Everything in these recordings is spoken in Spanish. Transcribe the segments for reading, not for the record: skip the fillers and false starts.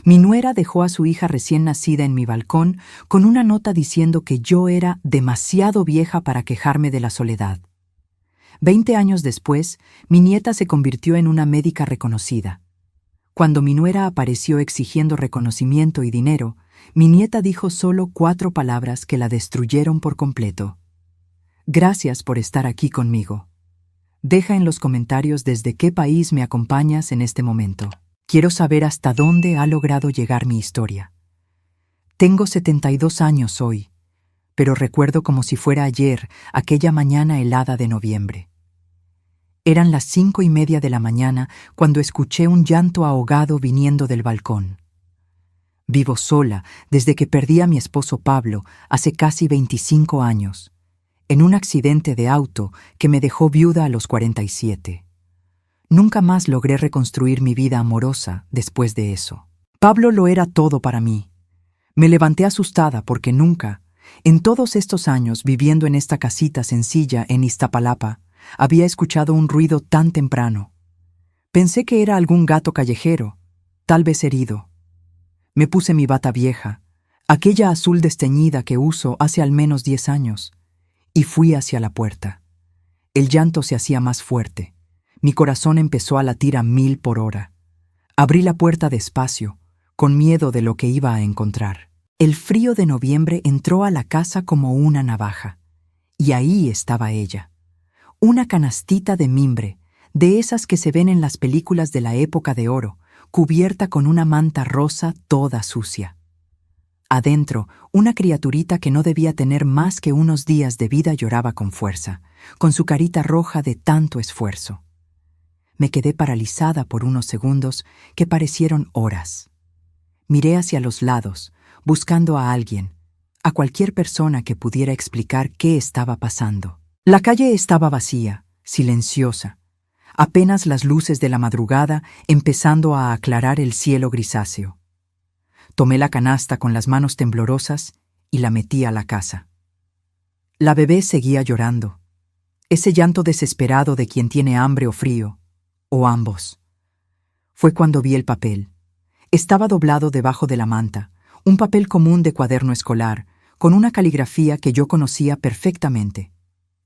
Mi nuera dejó a su hija recién nacida en mi balcón con una nota diciendo que yo era demasiado vieja para quejarme de la soledad. 20 años después, mi nieta se convirtió en una médica reconocida. Cuando mi nuera apareció exigiendo reconocimiento y dinero, mi nieta dijo solo 4 palabras que la destruyeron por completo. Gracias por estar aquí conmigo. Deja en los comentarios desde qué país me acompañas en este momento. Quiero saber hasta dónde ha logrado llegar mi historia. Tengo 72 años hoy, pero recuerdo como si fuera ayer aquella mañana helada de noviembre. Eran las 5:30 de la mañana cuando escuché un llanto ahogado viniendo del balcón. Vivo sola desde que perdí a mi esposo Pablo hace casi 25 años, en un accidente de auto que me dejó viuda a los 47. Nunca más logré reconstruir mi vida amorosa después de eso. Pablo lo era todo para mí. Me levanté asustada porque nunca, en todos estos años viviendo en esta casita sencilla en Iztapalapa, había escuchado un ruido tan temprano. Pensé que era algún gato callejero, tal vez herido. Me puse mi bata vieja, aquella azul desteñida que uso hace al menos 10 años, y fui hacia la puerta. El llanto se hacía más fuerte. Mi corazón empezó a latir a 1000 por hora. Abrí la puerta despacio, con miedo de lo que iba a encontrar. El frío de noviembre entró a la casa como una navaja, y ahí estaba ella. Una canastita de mimbre, de esas que se ven en las películas de la época de oro, cubierta con una manta rosa toda sucia. Adentro, una criaturita que no debía tener más que unos días de vida lloraba con fuerza, con su carita roja de tanto esfuerzo. Me quedé paralizada por unos segundos que parecieron horas. Miré hacia los lados, buscando a alguien, a cualquier persona que pudiera explicar qué estaba pasando. La calle estaba vacía, silenciosa, apenas las luces de la madrugada empezando a aclarar el cielo grisáceo. Tomé la canasta con las manos temblorosas y la metí a la casa. La bebé seguía llorando, ese llanto desesperado de quien tiene hambre o frío, o ambos. Fue cuando vi el papel. Estaba doblado debajo de la manta, un papel común de cuaderno escolar, con una caligrafía que yo conocía perfectamente.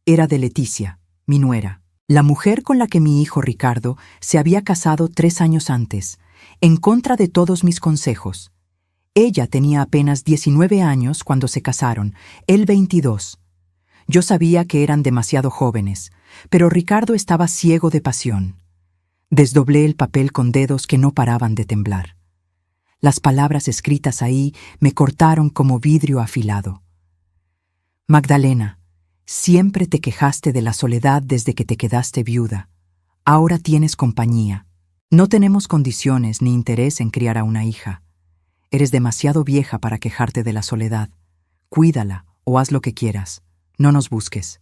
Era de Leticia, mi nuera, la mujer con la que mi hijo Ricardo se había casado 3 años antes, en contra de todos mis consejos. Ella tenía apenas 19 años cuando se casaron, él 22. Yo sabía que eran demasiado jóvenes, pero Ricardo estaba ciego de pasión. Desdoblé el papel con dedos que no paraban de temblar. Las palabras escritas ahí me cortaron como vidrio afilado. Magdalena, siempre te quejaste de la soledad desde que te quedaste viuda. Ahora tienes compañía. No tenemos condiciones ni interés en criar a una hija. Eres demasiado vieja para quejarte de la soledad. Cuídala o haz lo que quieras. No nos busques.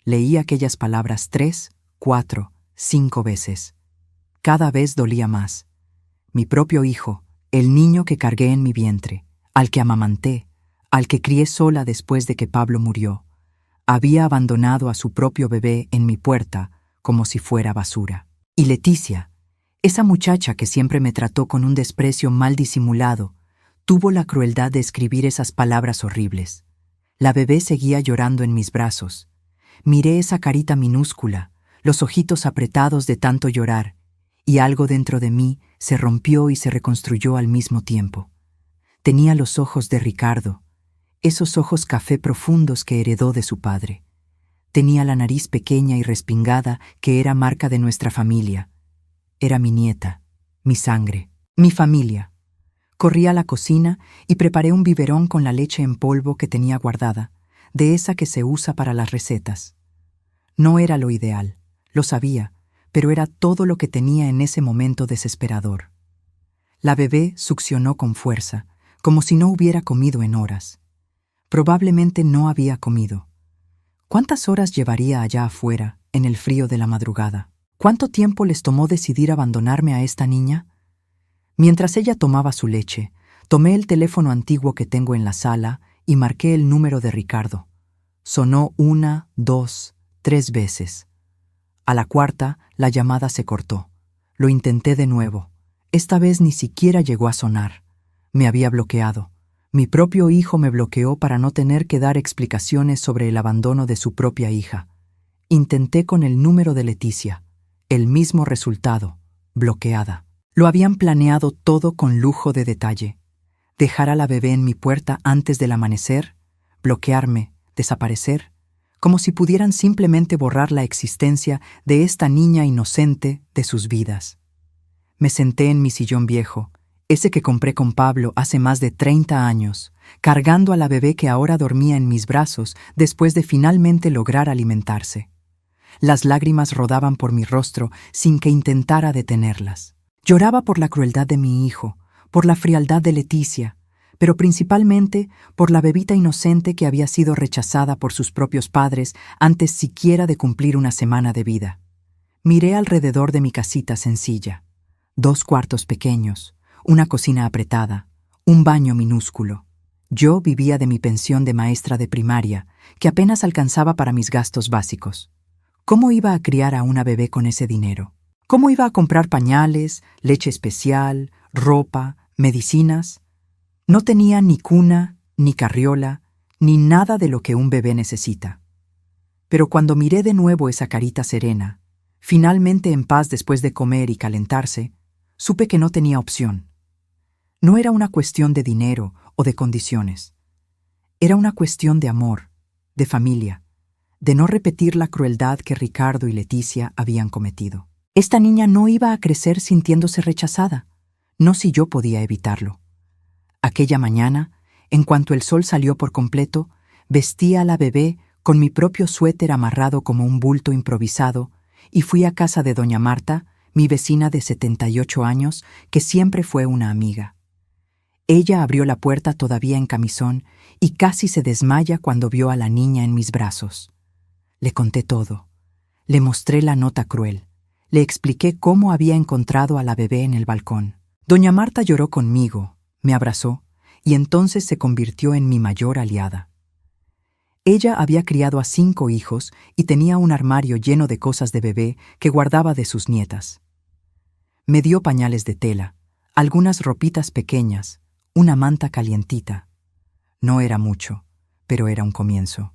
Leí aquellas palabras 3, 4, 5 veces. Cada vez dolía más. Mi propio hijo, el niño que cargué en mi vientre, al que amamanté, al que crié sola después de que Pablo murió, había abandonado a su propio bebé en mi puerta como si fuera basura. Y Leticia, esa muchacha que siempre me trató con un desprecio mal disimulado, tuvo la crueldad de escribir esas palabras horribles. La bebé seguía llorando en mis brazos. Miré esa carita minúscula, los ojitos apretados de tanto llorar, y algo dentro de mí se rompió y se reconstruyó al mismo tiempo. Tenía los ojos de Ricardo, esos ojos café profundos que heredó de su padre. Tenía la nariz pequeña y respingada que era marca de nuestra familia. Era mi nieta, mi sangre, mi familia. Corrí a la cocina y preparé un biberón con la leche en polvo que tenía guardada, de esa que se usa para las recetas. No era lo ideal, lo sabía, pero era todo lo que tenía en ese momento desesperador. La bebé succionó con fuerza, como si no hubiera comido en horas. Probablemente no había comido. ¿Cuántas horas llevaría allá afuera, en el frío de la madrugada? ¿Cuánto tiempo les tomó decidir abandonarme a esta niña? Mientras ella tomaba su leche, tomé el teléfono antiguo que tengo en la sala y marqué el número de Ricardo. Sonó 1, 2, 3 veces. A la cuarta, la llamada se cortó. Lo intenté de nuevo. Esta vez ni siquiera llegó a sonar. Me había bloqueado. Mi propio hijo me bloqueó para no tener que dar explicaciones sobre el abandono de su propia hija. Intenté con el número de Leticia. El mismo resultado, bloqueada. Lo habían planeado todo con lujo de detalle. Dejar a la bebé en mi puerta antes del amanecer, bloquearme, desaparecer, como si pudieran simplemente borrar la existencia de esta niña inocente de sus vidas. Me senté en mi sillón viejo, ese que compré con Pablo hace más de 30 años, cargando a la bebé que ahora dormía en mis brazos después de finalmente lograr alimentarse. Las lágrimas rodaban por mi rostro sin que intentara detenerlas. Lloraba por la crueldad de mi hijo, por la frialdad de Leticia, pero principalmente por la bebita inocente que había sido rechazada por sus propios padres antes siquiera de cumplir una semana de vida. Miré alrededor de mi casita sencilla. 2 cuartos pequeños, una cocina apretada, un baño minúsculo. Yo vivía de mi pensión de maestra de primaria, que apenas alcanzaba para mis gastos básicos. ¿Cómo iba a criar a una bebé con ese dinero? ¿Cómo iba a comprar pañales, leche especial, ropa, medicinas? No tenía ni cuna, ni carriola, ni nada de lo que un bebé necesita. Pero cuando miré de nuevo esa carita serena, finalmente en paz después de comer y calentarse, supe que no tenía opción. No era una cuestión de dinero o de condiciones. Era una cuestión de amor, de familia, de no repetir la crueldad que Ricardo y Leticia habían cometido. Esta niña no iba a crecer sintiéndose rechazada, no si yo podía evitarlo. Aquella mañana, en cuanto el sol salió por completo, vestí a la bebé con mi propio suéter amarrado como un bulto improvisado y fui a casa de doña Marta, mi vecina de 78 años, que siempre fue una amiga. Ella abrió la puerta todavía en camisón y casi se desmaya cuando vio a la niña en mis brazos. Le conté todo. Le mostré la nota cruel. Le expliqué cómo había encontrado a la bebé en el balcón. Doña Marta lloró conmigo, me abrazó, y entonces se convirtió en mi mayor aliada. Ella había criado a 5 hijos y tenía un armario lleno de cosas de bebé que guardaba de sus nietas. Me dio pañales de tela, algunas ropitas pequeñas, una manta calientita. No era mucho, pero era un comienzo.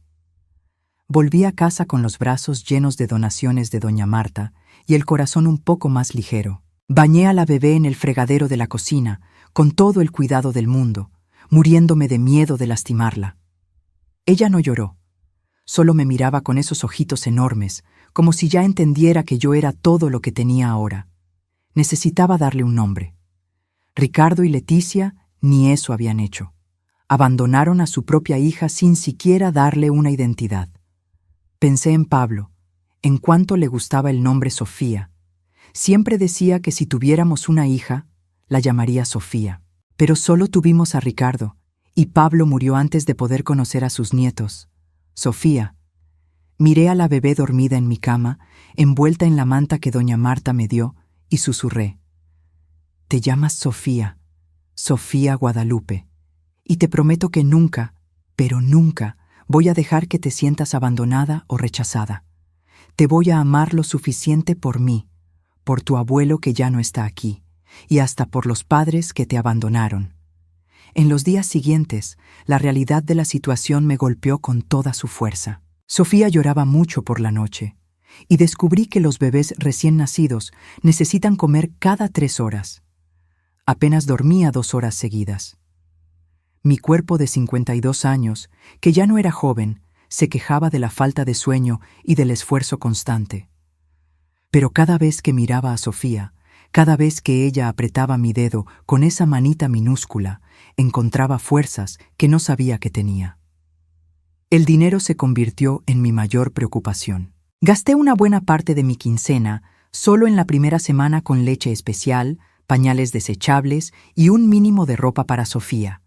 Volví a casa con los brazos llenos de donaciones de doña Marta y el corazón un poco más ligero. Bañé a la bebé en el fregadero de la cocina, con todo el cuidado del mundo, muriéndome de miedo de lastimarla. Ella no lloró, solo me miraba con esos ojitos enormes, como si ya entendiera que yo era todo lo que tenía ahora. Necesitaba darle un nombre. Ricardo y Leticia ni eso habían hecho. Abandonaron a su propia hija sin siquiera darle una identidad. Pensé en Pablo, en cuánto le gustaba el nombre Sofía. Siempre decía que si tuviéramos una hija, la llamaría Sofía. Pero solo tuvimos a Ricardo, y Pablo murió antes de poder conocer a sus nietos. Sofía. Miré a la bebé dormida en mi cama, envuelta en la manta que doña Marta me dio, y susurré. Te llamas Sofía, Sofía Guadalupe, y te prometo que nunca, pero nunca, voy a dejar que te sientas abandonada o rechazada. Te voy a amar lo suficiente por mí, por tu abuelo que ya no está aquí, y hasta por los padres que te abandonaron. En los días siguientes, la realidad de la situación me golpeó con toda su fuerza. Sofía lloraba mucho por la noche, y descubrí que los bebés recién nacidos necesitan comer cada 3 horas. Apenas dormía 2 horas seguidas. Mi cuerpo de 52 años, que ya no era joven, se quejaba de la falta de sueño y del esfuerzo constante. Pero cada vez que miraba a Sofía, cada vez que ella apretaba mi dedo con esa manita minúscula, encontraba fuerzas que no sabía que tenía. El dinero se convirtió en mi mayor preocupación. Gasté una buena parte de mi quincena solo en la primera semana con leche especial, pañales desechables y un mínimo de ropa para Sofía.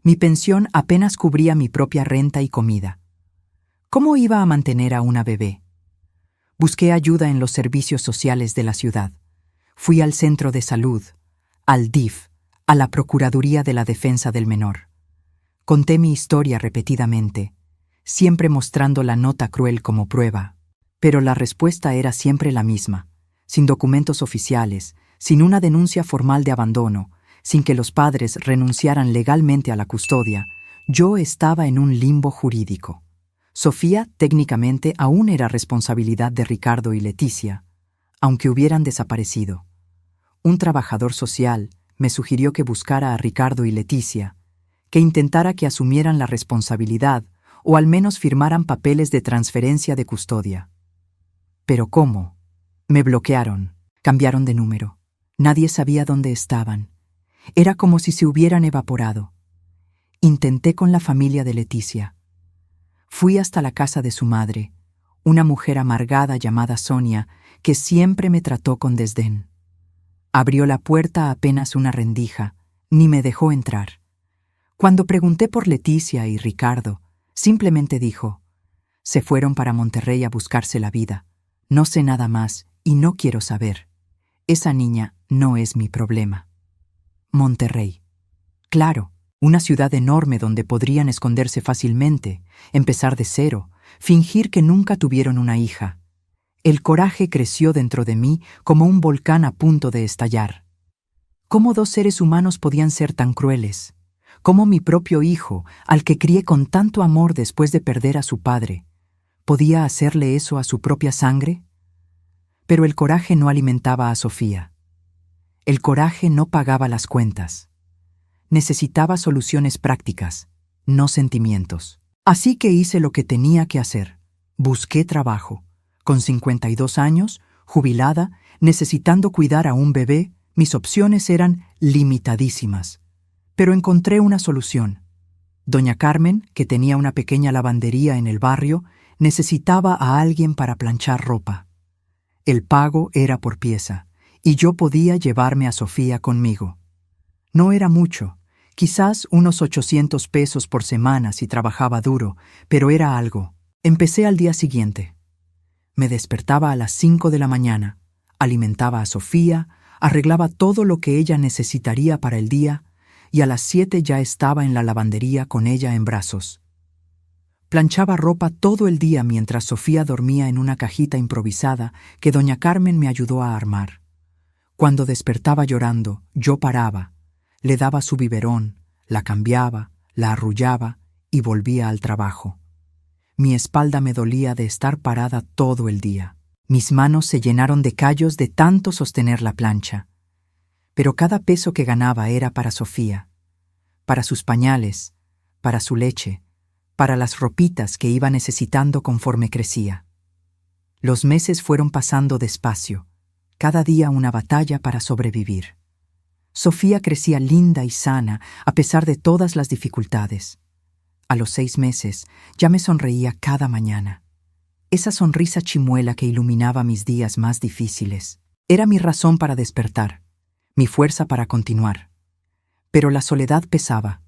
Mi pensión apenas cubría mi propia renta y comida. ¿Cómo iba a mantener a una bebé? Busqué ayuda en los servicios sociales de la ciudad. Fui al centro de salud, al DIF, a la Procuraduría de la Defensa del Menor. Conté mi historia repetidamente, siempre mostrando la nota cruel como prueba. Pero la respuesta era siempre la misma, sin documentos oficiales, sin una denuncia formal de abandono, sin que los padres renunciaran legalmente a la custodia, yo estaba en un limbo jurídico. Sofía técnicamente aún era responsabilidad de Ricardo y Leticia, aunque hubieran desaparecido. Un trabajador social me sugirió que buscara a Ricardo y Leticia, que intentara que asumieran la responsabilidad o al menos firmaran papeles de transferencia de custodia. ¿Pero cómo? Me bloquearon, cambiaron de número. Nadie sabía dónde estaban. Era como si se hubieran evaporado. Intenté con la familia de Leticia. Fui hasta la casa de su madre, una mujer amargada llamada Sonia, que siempre me trató con desdén. Abrió la puerta apenas una rendija, ni me dejó entrar. Cuando pregunté por Leticia y Ricardo, simplemente dijo: se fueron para Monterrey a buscarse la vida. No sé nada más y no quiero saber. Esa niña no es mi problema. Monterrey. Claro, una ciudad enorme donde podrían esconderse fácilmente, empezar de cero, fingir que nunca tuvieron una hija. El coraje creció dentro de mí como un volcán a punto de estallar. ¿Cómo dos seres humanos podían ser tan crueles? ¿Cómo mi propio hijo, al que crié con tanto amor después de perder a su padre, podía hacerle eso a su propia sangre? Pero el coraje no alimentaba a Sofía. El coraje no pagaba las cuentas. Necesitaba soluciones prácticas, no sentimientos. Así que hice lo que tenía que hacer. Busqué trabajo. Con 52 años, jubilada, necesitando cuidar a un bebé, mis opciones eran limitadísimas. Pero encontré una solución. Doña Carmen, que tenía una pequeña lavandería en el barrio, necesitaba a alguien para planchar ropa. El pago era por pieza, y yo podía llevarme a Sofía conmigo. No era mucho, quizás unos 800 pesos por semana si trabajaba duro, pero era algo. Empecé al día siguiente. Me despertaba a las 5 de la mañana, alimentaba a Sofía, arreglaba todo lo que ella necesitaría para el día, y a las 7 ya estaba en la lavandería con ella en brazos. Planchaba ropa todo el día mientras Sofía dormía en una cajita improvisada que doña Carmen me ayudó a armar. Cuando despertaba llorando, yo paraba, le daba su biberón, la cambiaba, la arrullaba y volvía al trabajo. Mi espalda me dolía de estar parada todo el día. Mis manos se llenaron de callos de tanto sostener la plancha. Pero cada peso que ganaba era para Sofía, para sus pañales, para su leche, para las ropitas que iba necesitando conforme crecía. Los meses fueron pasando despacio, cada día una batalla para sobrevivir. Sofía crecía linda y sana a pesar de todas las dificultades. A los 6 meses ya me sonreía cada mañana. Esa sonrisa chimuela que iluminaba mis días más difíciles. Era mi razón para despertar, mi fuerza para continuar. Pero la soledad pesaba.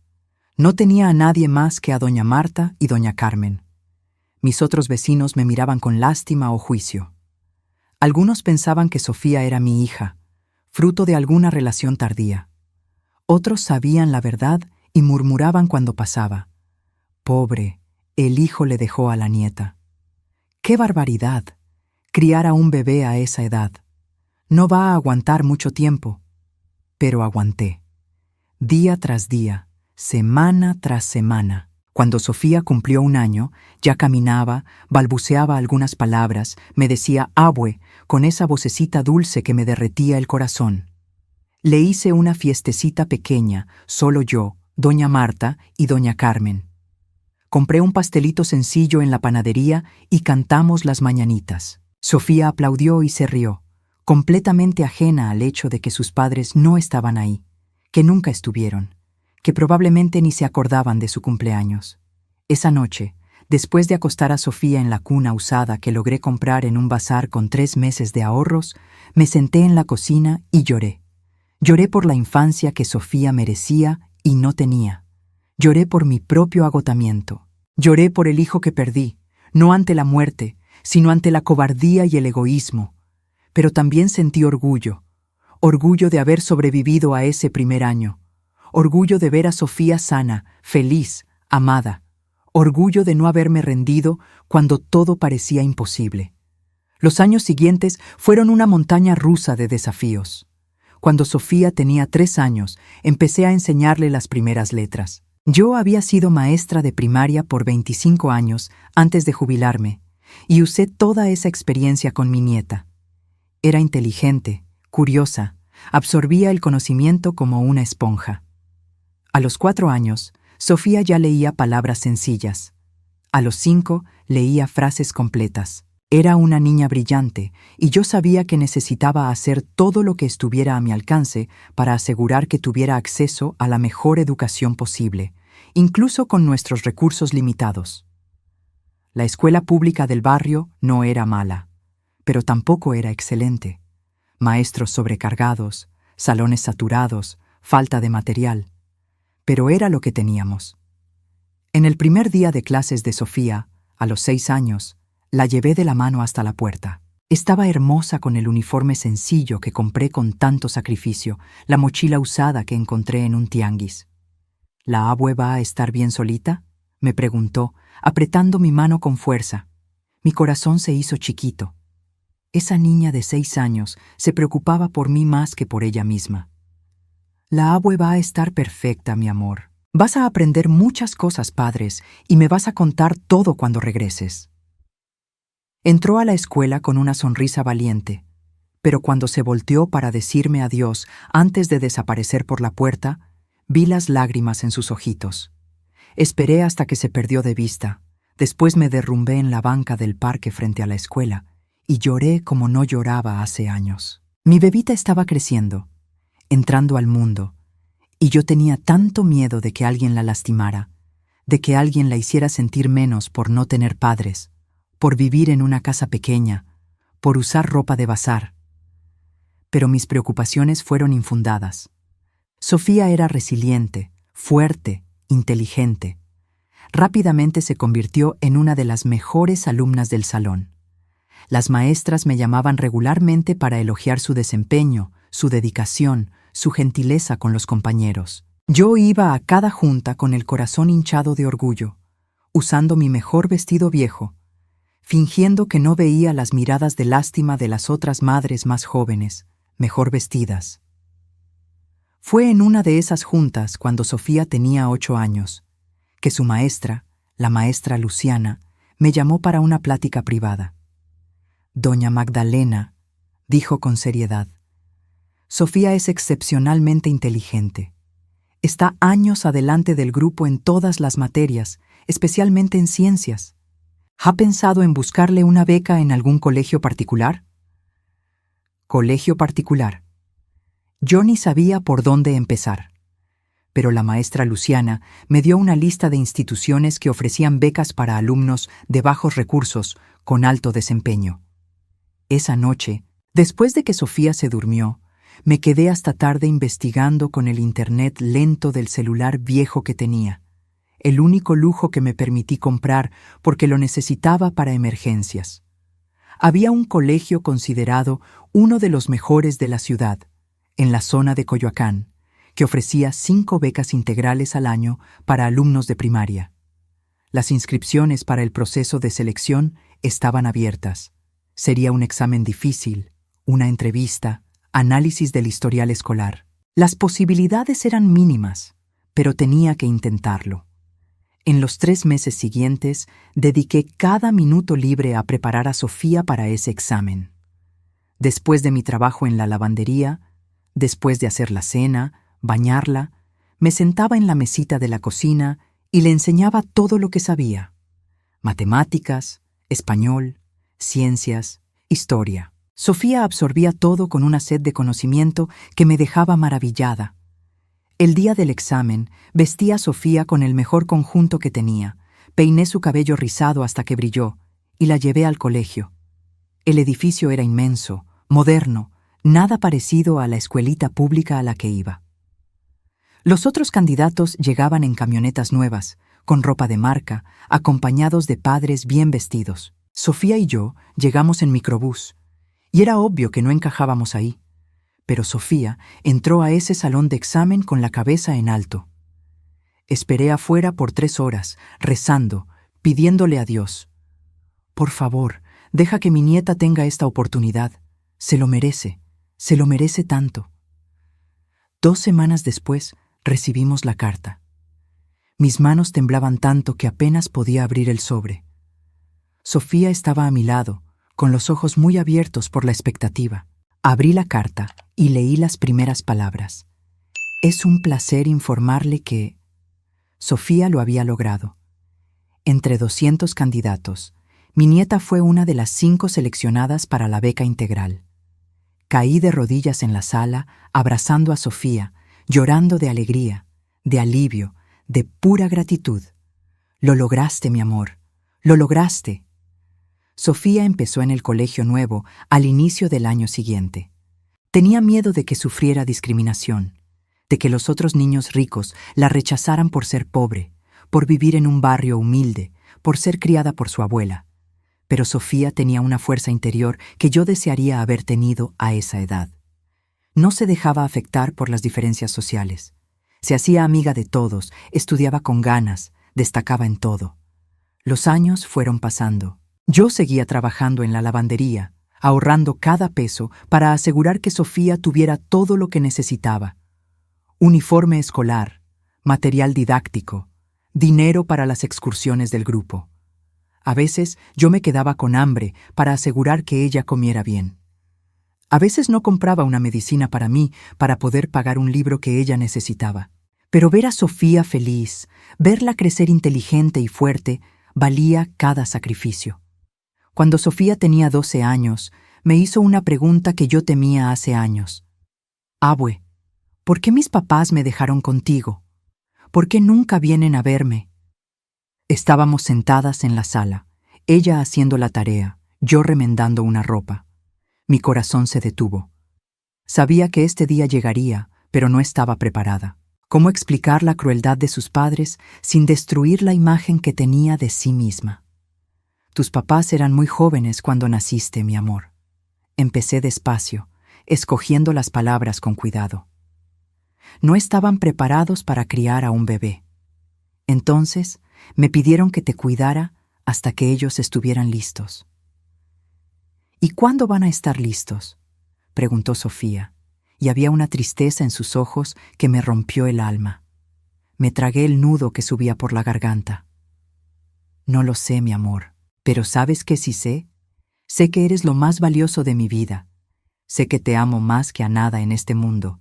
No tenía a nadie más que a doña Marta y doña Carmen. Mis otros vecinos me miraban con lástima o juicio. Algunos pensaban que Sofía era mi hija, fruto de alguna relación tardía. Otros sabían la verdad y murmuraban cuando pasaba: pobre, el hijo le dejó a la nieta. ¡Qué barbaridad! Criar a un bebé a esa edad. No va a aguantar mucho tiempo. Pero aguanté. Día tras día, semana tras semana. Cuando Sofía cumplió 1 año, ya caminaba, balbuceaba algunas palabras, me decía abue, con esa vocecita dulce que me derretía el corazón. Le hice una fiestecita pequeña, solo yo, doña Marta y doña Carmen. Compré un pastelito sencillo en la panadería y cantamos las mañanitas. Sofía aplaudió y se rió, completamente ajena al hecho de que sus padres no estaban ahí, que nunca estuvieron, que probablemente ni se acordaban de su cumpleaños. Esa noche, después de acostar a Sofía en la cuna usada que logré comprar en un bazar con 3 meses de ahorros, me senté en la cocina y lloré. Lloré por la infancia que Sofía merecía y no tenía. Lloré por mi propio agotamiento. Lloré por el hijo que perdí, no ante la muerte, sino ante la cobardía y el egoísmo. Pero también sentí orgullo. Orgullo de haber sobrevivido a ese primer año. Orgullo de ver a Sofía sana, feliz, amada. Orgullo de no haberme rendido cuando todo parecía imposible. Los años siguientes fueron una montaña rusa de desafíos. Cuando Sofía tenía 3 años, empecé a enseñarle las primeras letras. Yo había sido maestra de primaria por 25 años antes de jubilarme, y usé toda esa experiencia con mi nieta. Era inteligente, curiosa, absorbía el conocimiento como una esponja. A los 4 años, Sofía ya leía palabras sencillas. A los 5, leía frases completas. Era una niña brillante, y yo sabía que necesitaba hacer todo lo que estuviera a mi alcance para asegurar que tuviera acceso a la mejor educación posible, incluso con nuestros recursos limitados. La escuela pública del barrio no era mala, pero tampoco era excelente. Maestros sobrecargados, salones saturados, falta de material. Pero era lo que teníamos. En el primer día de clases de Sofía, a los 6 años, la llevé de la mano hasta la puerta. Estaba hermosa con el uniforme sencillo que compré con tanto sacrificio, la mochila usada que encontré en un tianguis. ¿La abue va a estar bien solita?, me preguntó, apretando mi mano con fuerza. Mi corazón se hizo chiquito. Esa niña de 6 años se preocupaba por mí más que por ella misma. La abue va a estar perfecta, mi amor. Vas a aprender muchas cosas, padres, y me vas a contar todo cuando regreses. Entró a la escuela con una sonrisa valiente, pero cuando se volteó para decirme adiós antes de desaparecer por la puerta, vi las lágrimas en sus ojitos. Esperé hasta que se perdió de vista. Después me derrumbé en la banca del parque frente a la escuela y lloré como no lloraba hace años. Mi bebita estaba creciendo, entrando al mundo, y yo tenía tanto miedo de que alguien la lastimara, de que alguien la hiciera sentir menos por no tener padres, por vivir en una casa pequeña, por usar ropa de bazar. Pero mis preocupaciones fueron infundadas. Sofía era resiliente, fuerte, inteligente. Rápidamente se convirtió en una de las mejores alumnas del salón. Las maestras me llamaban regularmente para elogiar su desempeño, su dedicación, su gentileza con los compañeros. Yo iba a cada junta con el corazón hinchado de orgullo, usando mi mejor vestido viejo, fingiendo que no veía las miradas de lástima de las otras madres más jóvenes, mejor vestidas. Fue en una de esas juntas, cuando Sofía tenía 8 años, que su maestra, la maestra Luciana, me llamó para una plática privada. Doña Magdalena, dijo con seriedad, Sofía es excepcionalmente inteligente. Está años adelante del grupo en todas las materias, especialmente en ciencias. ¿Ha pensado en buscarle una beca en algún colegio particular? Colegio particular. Yo ni sabía por dónde empezar. Pero la maestra Luciana me dio una lista de instituciones que ofrecían becas para alumnos de bajos recursos con alto desempeño. Esa noche, después de que Sofía se durmió, me quedé hasta tarde investigando con el internet lento del celular viejo que tenía, el único lujo que me permití comprar porque lo necesitaba para emergencias. Había un colegio considerado uno de los mejores de la ciudad, en la zona de Coyoacán, que ofrecía 5 becas integrales al año para alumnos de primaria. Las inscripciones para el proceso de selección estaban abiertas. Sería un examen difícil, una entrevista, análisis del historial escolar. Las posibilidades eran mínimas, pero tenía que intentarlo. En los 3 meses siguientes, dediqué cada minuto libre a preparar a Sofía para ese examen. Después de mi trabajo en la lavandería, después de hacer la cena, bañarla, me sentaba en la mesita de la cocina y le enseñaba todo lo que sabía: matemáticas, español, ciencias, historia. Sofía absorbía todo con una sed de conocimiento que me dejaba maravillada. El día del examen, vestí a Sofía con el mejor conjunto que tenía, peiné su cabello rizado hasta que brilló y la llevé al colegio. El edificio era inmenso, moderno, nada parecido a la escuelita pública a la que iba. Los otros candidatos llegaban en camionetas nuevas, con ropa de marca, acompañados de padres bien vestidos. Sofía y yo llegamos en microbús, y era obvio que no encajábamos ahí. Pero Sofía entró a ese salón de examen con la cabeza en alto. Esperé afuera por 3 horas, rezando, pidiéndole a Dios: por favor, deja que mi nieta tenga esta oportunidad. Se lo merece tanto. 2 semanas después, recibimos la carta. Mis manos temblaban tanto que apenas podía abrir el sobre. Sofía estaba a mi lado, con los ojos muy abiertos por la expectativa. Abrí la carta y leí las primeras palabras. Es un placer informarle que... Sofía lo había logrado. Entre 200 candidatos, mi nieta fue una de las 5 seleccionadas para la beca integral. Caí de rodillas en la sala, abrazando a Sofía, llorando de alegría, de alivio, de pura gratitud. Lo lograste, mi amor, lo lograste. Sofía empezó en el colegio nuevo al inicio del año siguiente. Tenía miedo de que sufriera discriminación, de que los otros niños ricos la rechazaran por ser pobre, por vivir en un barrio humilde, por ser criada por su abuela. Pero Sofía tenía una fuerza interior que yo desearía haber tenido a esa edad. No se dejaba afectar por las diferencias sociales. Se hacía amiga de todos, estudiaba con ganas, destacaba en todo. Los años fueron pasando. Yo seguía trabajando en la lavandería, ahorrando cada peso para asegurar que Sofía tuviera todo lo que necesitaba. Uniforme escolar, material didáctico, dinero para las excursiones del grupo. A veces yo me quedaba con hambre para asegurar que ella comiera bien. A veces no compraba una medicina para mí para poder pagar un libro que ella necesitaba. Pero ver a Sofía feliz, verla crecer inteligente y fuerte, valía cada sacrificio. Cuando Sofía tenía 12 años, me hizo una pregunta que yo temía hace años. Abue, ¿por qué mis papás me dejaron contigo? ¿Por qué nunca vienen a verme? Estábamos sentadas en la sala, ella haciendo la tarea, yo remendando una ropa. Mi corazón se detuvo. Sabía que este día llegaría, pero no estaba preparada. ¿Cómo explicar la crueldad de sus padres sin destruir la imagen que tenía de sí misma? Tus papás eran muy jóvenes cuando naciste, mi amor. Empecé despacio, escogiendo las palabras con cuidado. No estaban preparados para criar a un bebé. Entonces, me pidieron que te cuidara hasta que ellos estuvieran listos. ¿Y cuándo van a estar listos?, preguntó Sofía, y había una tristeza en sus ojos que me rompió el alma. Me tragué el nudo que subía por la garganta. No lo sé, mi amor, pero ¿sabes qué sí sé? Sé que eres lo más valioso de mi vida. Sé que te amo más que a nada en este mundo.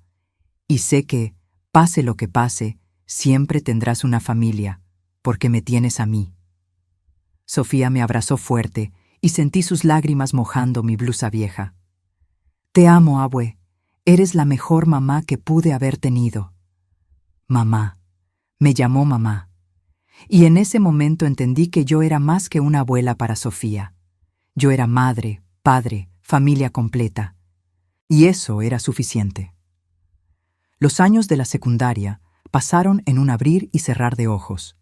Y sé que, pase lo que pase, siempre tendrás una familia, porque me tienes a mí. Sofía me abrazó fuerte y sentí sus lágrimas mojando mi blusa vieja. Te amo, abue. Eres la mejor mamá que pude haber tenido. Mamá. Me llamó mamá. Y en ese momento entendí que yo era más que una abuela para Sofía. Yo era madre, padre, familia completa. Y eso era suficiente. Los años de la secundaria pasaron en un abrir y cerrar de ojos.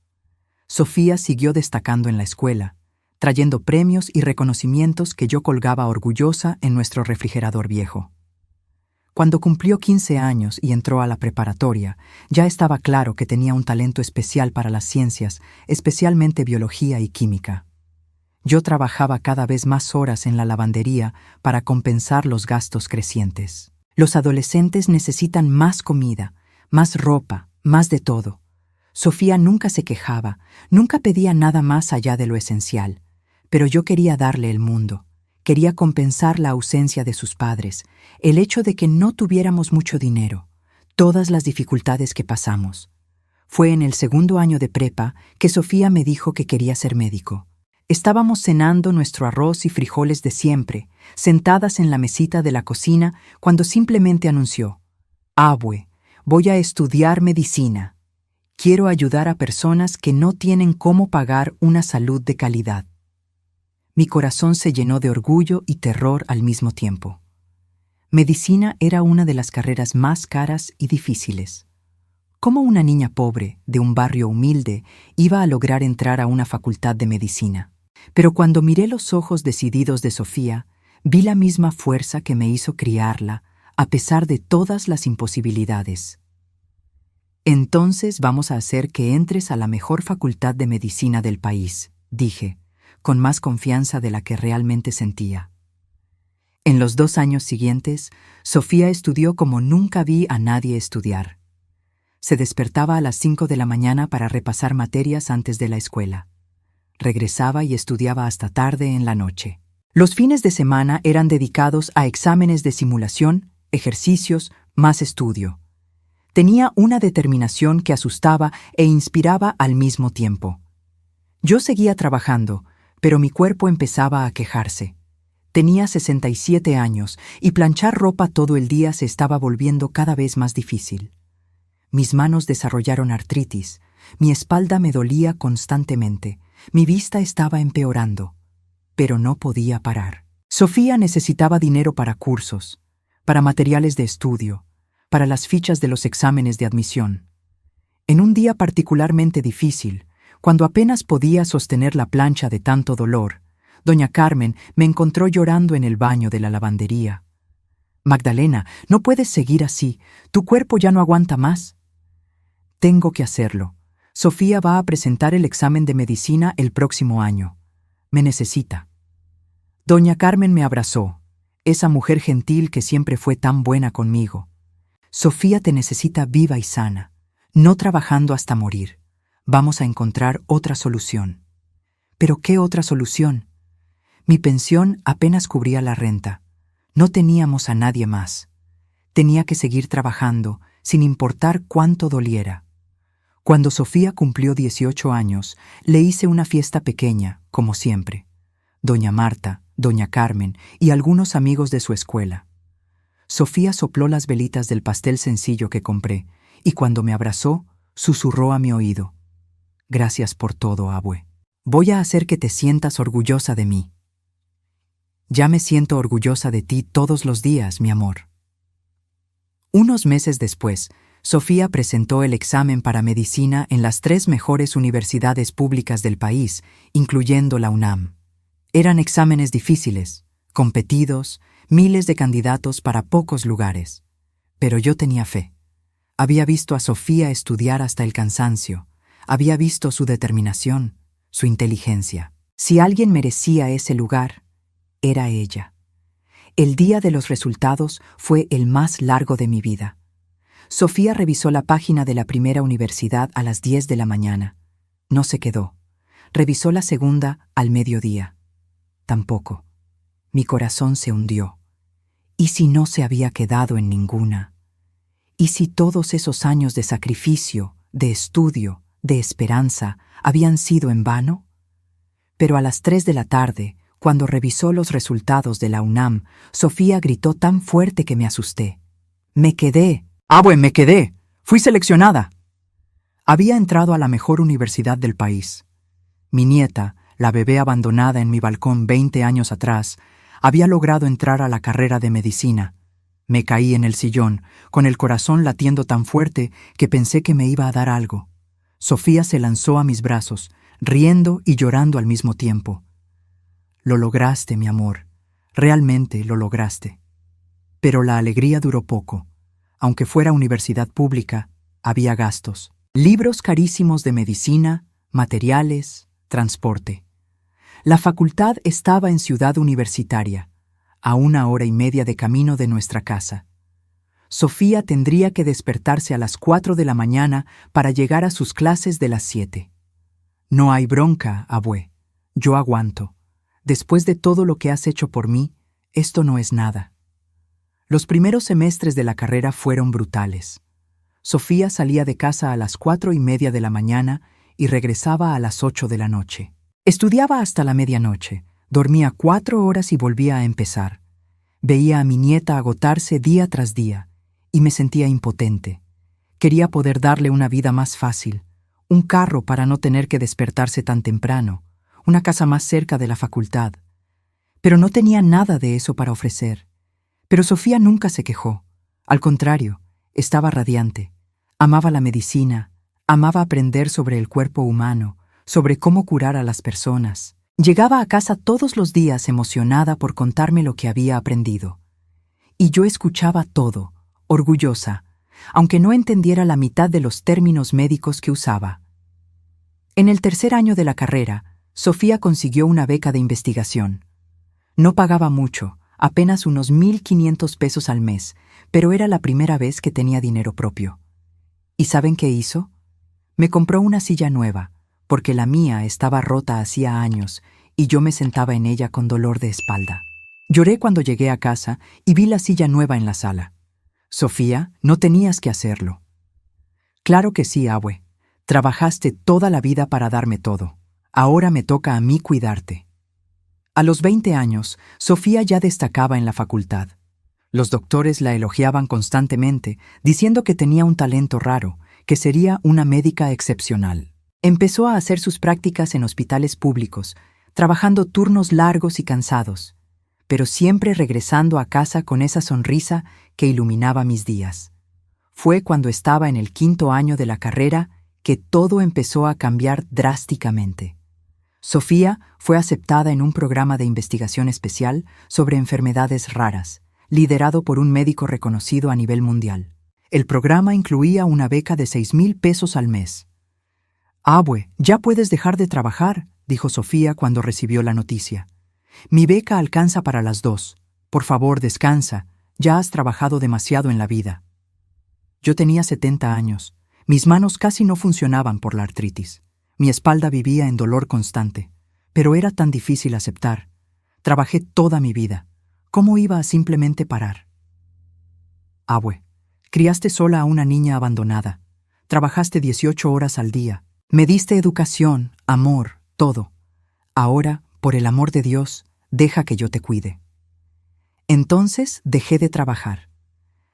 Sofía siguió destacando en la escuela, trayendo premios y reconocimientos que yo colgaba orgullosa en nuestro refrigerador viejo. Cuando cumplió 15 años y entró a la preparatoria, ya estaba claro que tenía un talento especial para las ciencias, especialmente biología y química. Yo trabajaba cada vez más horas en la lavandería para compensar los gastos crecientes. Los adolescentes necesitan más comida, más ropa, más de todo. Sofía nunca se quejaba, nunca pedía nada más allá de lo esencial, pero yo quería darle el mundo. Quería compensar la ausencia de sus padres, el hecho de que no tuviéramos mucho dinero, todas las dificultades que pasamos. Fue en el segundo año de prepa que Sofía me dijo que quería ser médico. Estábamos cenando nuestro arroz y frijoles de siempre, sentadas en la mesita de la cocina, cuando simplemente anunció: Abue, voy a estudiar medicina. Quiero ayudar a personas que no tienen cómo pagar una salud de calidad. Mi corazón se llenó de orgullo y terror al mismo tiempo. Medicina era una de las carreras más caras y difíciles. ¿Cómo una niña pobre, de un barrio humilde, iba a lograr entrar a una facultad de medicina? Pero cuando miré los ojos decididos de Sofía, vi la misma fuerza que me hizo criarla, a pesar de todas las imposibilidades. Entonces vamos a hacer que entres a la mejor facultad de medicina del país, dije, con más confianza de la que realmente sentía. En los 2 años siguientes, Sofía estudió como nunca vi a nadie estudiar. Se despertaba a las 5 de la mañana para repasar materias antes de la escuela. Regresaba y estudiaba hasta tarde en la noche. Los fines de semana eran dedicados a exámenes de simulación, ejercicios, más estudio. Tenía una determinación que asustaba e inspiraba al mismo tiempo. Yo seguía trabajando, pero mi cuerpo empezaba a quejarse. Tenía 67 años y planchar ropa todo el día se estaba volviendo cada vez más difícil. Mis manos desarrollaron artritis, mi espalda me dolía constantemente, mi vista estaba empeorando, pero no podía parar. Sofía necesitaba dinero para cursos, para materiales de estudio, para las fichas de los exámenes de admisión. En un día particularmente difícil, cuando apenas podía sostener la plancha de tanto dolor, doña Carmen me encontró llorando en el baño de la lavandería. «Magdalena, no puedes seguir así, tu cuerpo ya no aguanta más». «Tengo que hacerlo. Sofía va a presentar el examen de medicina el próximo año. Me necesita». Doña Carmen me abrazó, esa mujer gentil que siempre fue tan buena conmigo. «Sofía te necesita viva y sana, no trabajando hasta morir. Vamos a encontrar otra solución». ¿Pero qué otra solución? Mi pensión apenas cubría la renta. No teníamos a nadie más. Tenía que seguir trabajando, sin importar cuánto doliera. Cuando Sofía cumplió 18 años, le hice una fiesta pequeña, como siempre. Doña Marta, doña Carmen y algunos amigos de su escuela. Sofía sopló las velitas del pastel sencillo que compré, y cuando me abrazó, susurró a mi oído: «Gracias por todo, abue. Voy a hacer que te sientas orgullosa de mí». «Ya me siento orgullosa de ti todos los días, mi amor». Unos meses después, Sofía presentó el examen para medicina en las 3 mejores universidades públicas del país, incluyendo la UNAM. Eran exámenes difíciles, competidos, miles de candidatos para pocos lugares. Pero yo tenía fe. Había visto a Sofía estudiar hasta el cansancio, había visto su determinación, su inteligencia. Si alguien merecía ese lugar, era ella. El día de los resultados fue el más largo de mi vida. Sofía revisó la página de la primera universidad a las 10 de la mañana. No se quedó. Revisó la segunda al mediodía. Tampoco. Mi corazón se hundió. ¿Y si no se había quedado en ninguna? ¿Y si todos esos años de sacrificio, de estudio, de esperanza, habían sido en vano? Pero a las 3 de la tarde, cuando revisó los resultados de la UNAM, Sofía gritó tan fuerte que me asusté. «¡Me quedé! ¡Abue, me quedé! ¡Fui seleccionada!». Había entrado a la mejor universidad del país. Mi nieta, la bebé abandonada en mi balcón 20 años atrás, había logrado entrar a la carrera de medicina. Me caí en el sillón, con el corazón latiendo tan fuerte que pensé que me iba a dar algo. Sofía se lanzó a mis brazos, riendo y llorando al mismo tiempo. «Lo lograste, mi amor. Realmente lo lograste». Pero la alegría duró poco. Aunque fuera universidad pública, había gastos. Libros carísimos de medicina, materiales, transporte. La facultad estaba en Ciudad Universitaria, a 1 hora y media de camino de nuestra casa. Sofía tendría que despertarse a las 4 de la mañana para llegar a sus clases de las 7. «No hay bronca, abue. Yo aguanto. Después de todo lo que has hecho por mí, esto no es nada». Los primeros semestres de la carrera fueron brutales. Sofía salía de casa a las 4:30 de la mañana y regresaba a las 8 de la noche. Estudiaba hasta la medianoche, dormía 4 horas y volvía a empezar. Veía a mi nieta agotarse día tras día y me sentía impotente. Quería poder darle una vida más fácil, un carro para no tener que despertarse tan temprano, una casa más cerca de la facultad. Pero no tenía nada de eso para ofrecer. Pero Sofía nunca se quejó. Al contrario, estaba radiante. Amaba la medicina, amaba aprender sobre el cuerpo humano, sobre cómo curar a las personas. Llegaba a casa todos los días emocionada por contarme lo que había aprendido. Y yo escuchaba todo, orgullosa, aunque no entendiera la mitad de los términos médicos que usaba. En el 3er año de la carrera, Sofía consiguió una beca de investigación. No pagaba mucho, apenas unos 1,500 pesos al mes, pero era la primera vez que tenía dinero propio. ¿Y saben qué hizo? Me compró una silla nueva, porque la mía estaba rota hacía años y yo me sentaba en ella con dolor de espalda. Lloré cuando llegué a casa y vi la silla nueva en la sala. Sofía, no tenías que hacerlo. Claro que sí, abue. Trabajaste toda la vida para darme todo. Ahora me toca a mí cuidarte. A los 20 años, Sofía ya destacaba en la facultad. Los doctores la elogiaban constantemente, diciendo que tenía un talento raro, que sería una médica excepcional. Empezó a hacer sus prácticas en hospitales públicos, trabajando turnos largos y cansados, pero siempre regresando a casa con esa sonrisa que iluminaba mis días. Fue cuando estaba en el 5º año de la carrera que todo empezó a cambiar drásticamente. Sofía fue aceptada en un programa de investigación especial sobre enfermedades raras, liderado por un médico reconocido a nivel mundial. El programa incluía una beca de 6,000 pesos al mes. «Abue, ya puedes dejar de trabajar», dijo Sofía cuando recibió la noticia. «Mi beca alcanza para las dos. Por favor, descansa. Ya has trabajado demasiado en la vida». Yo tenía 70 años. Mis manos casi no funcionaban por la artritis. Mi espalda vivía en dolor constante. Pero era tan difícil aceptar. Trabajé toda mi vida. ¿Cómo iba a simplemente parar? «Abue, criaste sola a una niña abandonada. Trabajaste 18 horas al día. Me diste educación, amor, todo. Ahora, por el amor de Dios, deja que yo te cuide». Entonces dejé de trabajar.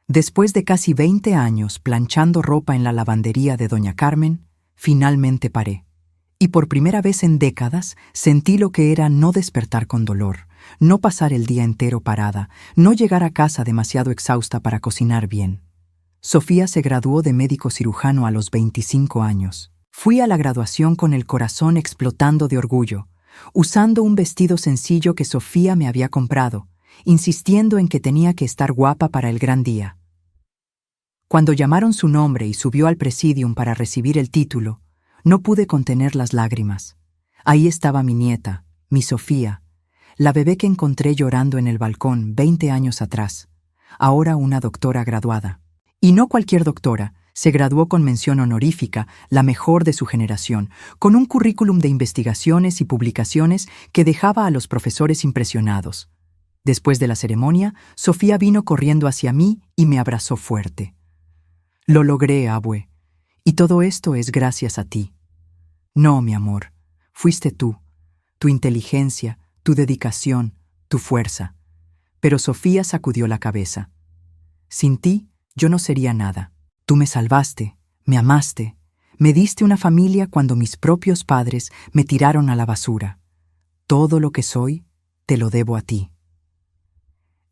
Después de casi 20 años planchando ropa en la lavandería de Doña Carmen, finalmente paré. Y por primera vez en décadas sentí lo que era no despertar con dolor, no pasar el día entero parada, no llegar a casa demasiado exhausta para cocinar bien. Sofía se graduó de médico cirujano a los 25 años. Fui a la graduación con el corazón explotando de orgullo, usando un vestido sencillo que Sofía me había comprado, insistiendo en que tenía que estar guapa para el gran día. Cuando llamaron su nombre y subió al presidium para recibir el título, no pude contener las lágrimas. Ahí estaba mi nieta, mi Sofía, la bebé que encontré llorando en el balcón 20 años atrás, ahora una doctora graduada. Y no cualquier doctora, se graduó con mención honorífica, la mejor de su generación, con un currículum de investigaciones y publicaciones que dejaba a los profesores impresionados. Después de la ceremonia, Sofía vino corriendo hacia mí y me abrazó fuerte. «Lo logré, abue, y todo esto es gracias a ti». «No, mi amor, fuiste tú, tu inteligencia, tu dedicación, tu fuerza». Pero Sofía sacudió la cabeza. «Sin ti, yo no sería nada. Tú me salvaste, me amaste, me diste una familia cuando mis propios padres me tiraron a la basura. Todo lo que soy, te lo debo a ti».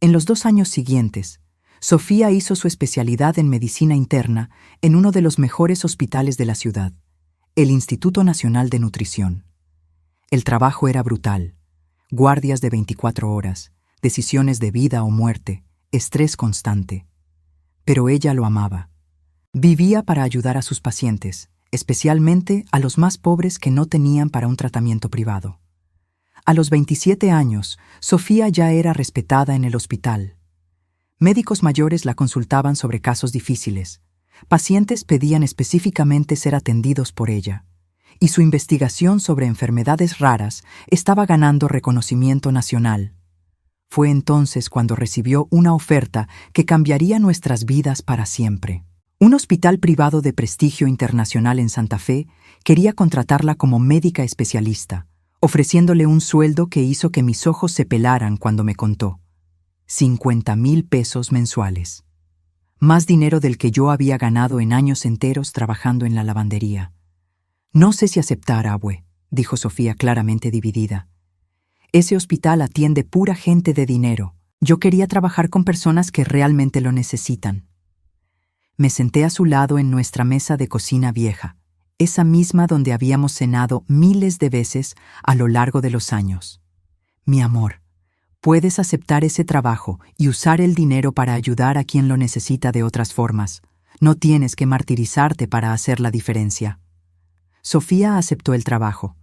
En los 2 años siguientes, Sofía hizo su especialidad en medicina interna en uno de los mejores hospitales de la ciudad, el Instituto Nacional de Nutrición. El trabajo era brutal: guardias de 24 horas, decisiones de vida o muerte, estrés constante. Pero ella lo amaba. Vivía para ayudar a sus pacientes, especialmente a los más pobres que no tenían para un tratamiento privado. A los 27 años, Sofía ya era respetada en el hospital. Médicos mayores la consultaban sobre casos difíciles. Pacientes pedían específicamente ser atendidos por ella. Y su investigación sobre enfermedades raras estaba ganando reconocimiento nacional. Fue entonces cuando recibió una oferta que cambiaría nuestras vidas para siempre. Un hospital privado de prestigio internacional en Santa Fe quería contratarla como médica especialista, ofreciéndole un sueldo que hizo que mis ojos se pelaran cuando me contó: 50,000 pesos mensuales. Más dinero del que yo había ganado en años enteros trabajando en la lavandería. «No sé si aceptar, abue», dijo Sofía claramente dividida. «Ese hospital atiende pura gente de dinero. Yo quería trabajar con personas que realmente lo necesitan». Me senté a su lado en nuestra mesa de cocina vieja, esa misma donde habíamos cenado miles de veces a lo largo de los años. «Mi amor, puedes aceptar ese trabajo y usar el dinero para ayudar a quien lo necesita de otras formas. No tienes que martirizarte para hacer la diferencia». Sofía aceptó el trabajo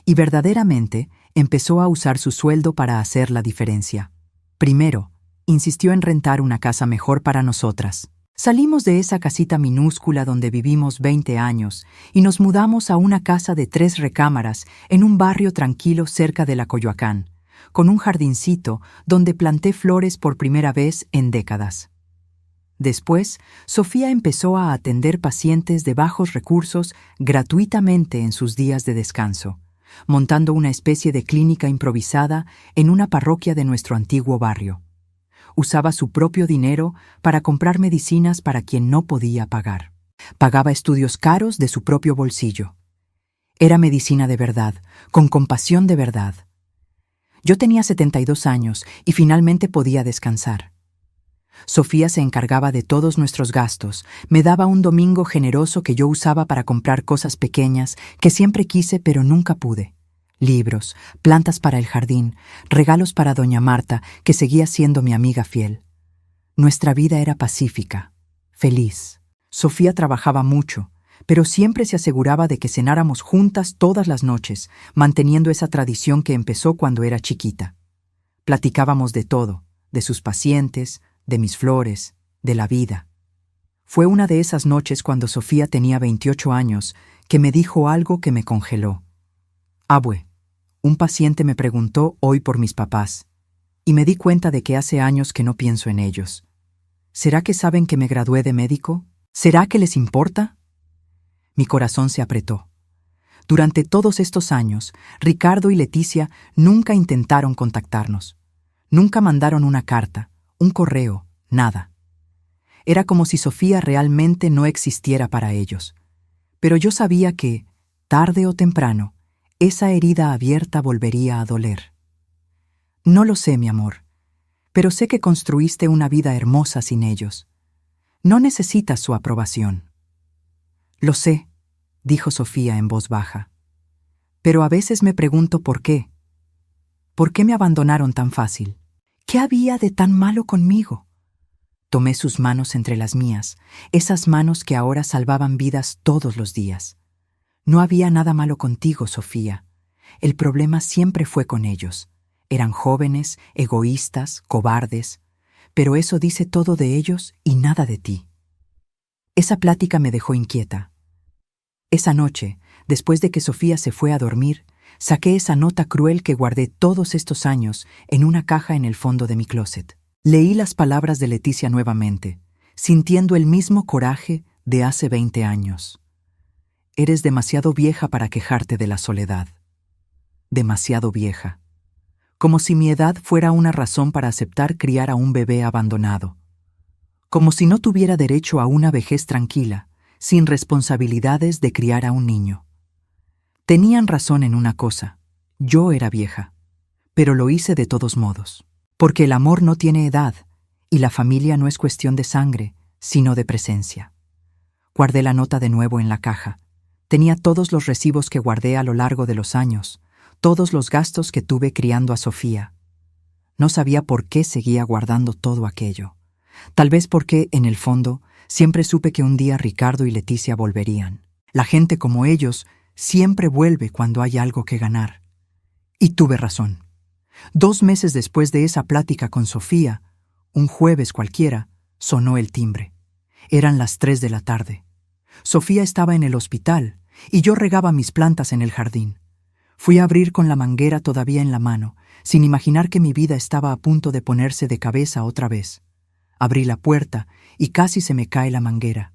y verdaderamente empezó a usar su sueldo para hacer la diferencia. Primero, Insistió en rentar una casa mejor para nosotras. Salimos de esa casita minúscula donde vivimos 20 años y nos mudamos a una casa de 3 recámaras en un barrio tranquilo cerca de la Coyoacán, con un jardincito donde planté flores por primera vez en décadas. Después, Sofía empezó a atender pacientes de bajos recursos gratuitamente en sus días de descanso, montando una especie de clínica improvisada en una parroquia de nuestro antiguo barrio. Usaba su propio dinero para comprar medicinas para quien no podía pagar. Pagaba estudios caros de su propio bolsillo. Era medicina de verdad, con compasión de verdad. Yo tenía 72 años y finalmente podía descansar. Sofía se encargaba de todos nuestros gastos, me daba un domingo generoso que yo usaba para comprar cosas pequeñas que siempre quise pero nunca pude. Libros, plantas para el jardín, regalos para doña Marta, que seguía siendo mi amiga fiel. Nuestra vida era pacífica, feliz. Sofía trabajaba mucho, pero siempre se aseguraba de que cenáramos juntas todas las noches, manteniendo esa tradición que empezó cuando era chiquita. Platicábamos de todo, de sus pacientes, de mis flores, de la vida. Fue una de esas noches cuando Sofía tenía 28 años que me dijo algo que me congeló. Abue, un paciente me preguntó hoy por mis papás, y me di cuenta de que hace años que no pienso en ellos. ¿Será que saben que me gradué de médico? ¿Será que les importa? Mi corazón se apretó. Durante todos estos años, Ricardo y Leticia nunca intentaron contactarnos. Nunca mandaron una carta, un correo, nada. Era como si Sofía realmente no existiera para ellos. Pero yo sabía que, tarde o temprano, esa herida abierta volvería a doler. No lo sé, mi amor, pero sé que construiste una vida hermosa sin ellos. No necesitas su aprobación. Lo sé, dijo Sofía en voz baja. Pero a veces me pregunto por qué. ¿Por qué me abandonaron tan fácil? ¿Qué había de tan malo conmigo? Tomé sus manos entre las mías, esas manos que ahora salvaban vidas todos los días. No había nada malo contigo, Sofía. El problema siempre fue con ellos. Eran jóvenes, egoístas, cobardes. Pero eso dice todo de ellos y nada de ti. Esa plática me dejó inquieta. Esa noche, después de que Sofía se fue a dormir, saqué esa nota cruel que guardé todos estos años en una caja en el fondo de mi closet. Leí las palabras de Leticia nuevamente, sintiendo el mismo coraje de hace 20 años. Eres demasiado vieja para quejarte de la soledad. Demasiado vieja. Como si mi edad fuera una razón para aceptar criar a un bebé abandonado. Como si no tuviera derecho a una vejez tranquila, sin responsabilidades de criar a un niño. Tenían razón en una cosa. Yo era vieja. Pero lo hice de todos modos. Porque el amor no tiene edad, y la familia no es cuestión de sangre, sino de presencia. Guardé la nota de nuevo en la caja. Tenía todos los recibos que guardé a lo largo de los años, todos los gastos que tuve criando a Sofía. No sabía por qué seguía guardando todo aquello. Tal vez porque, en el fondo, siempre supe que un día Ricardo y Leticia volverían. La gente como ellos siempre vuelve cuando hay algo que ganar. Y tuve razón. 2 meses después de esa plática con Sofía, un jueves cualquiera, sonó el timbre. Eran las 3 de la tarde. Sofía estaba en el hospital y yo regaba mis plantas en el jardín. Fui a abrir con la manguera todavía en la mano, sin imaginar que mi vida estaba a punto de ponerse de cabeza otra vez. Abrí la puerta y casi se me cae la manguera.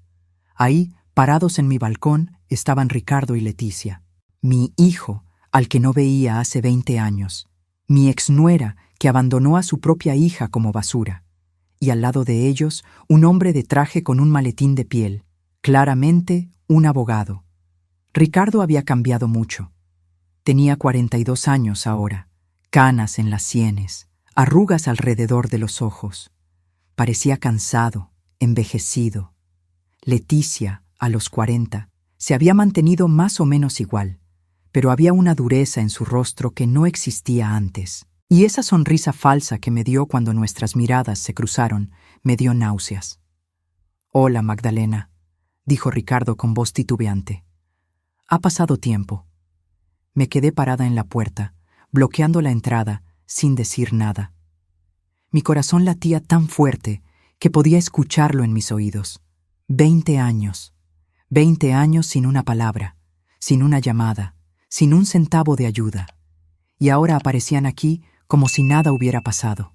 Ahí, parados en mi balcón, estaban Ricardo y Leticia. Mi hijo, al que no veía hace 20 años. Mi exnuera, que abandonó a su propia hija como basura. Y al lado de ellos, un hombre de traje con un maletín de piel. Claramente, un abogado. Ricardo había cambiado mucho. Tenía 42 años ahora, canas en las sienes, arrugas alrededor de los ojos. Parecía cansado, envejecido. Leticia, a los 40, se había mantenido más o menos igual, pero había una dureza en su rostro que no existía antes. Y esa sonrisa falsa que me dio cuando nuestras miradas se cruzaron me dio náuseas. «Hola, Magdalena», dijo Ricardo con voz titubeante. «Ha pasado tiempo». Me quedé parada en la puerta, bloqueando la entrada, sin decir nada. Mi corazón latía tan fuerte que podía escucharlo en mis oídos. 20 años. 20 años sin una palabra, sin una llamada, sin un centavo de ayuda. Y ahora aparecían aquí como si nada hubiera pasado.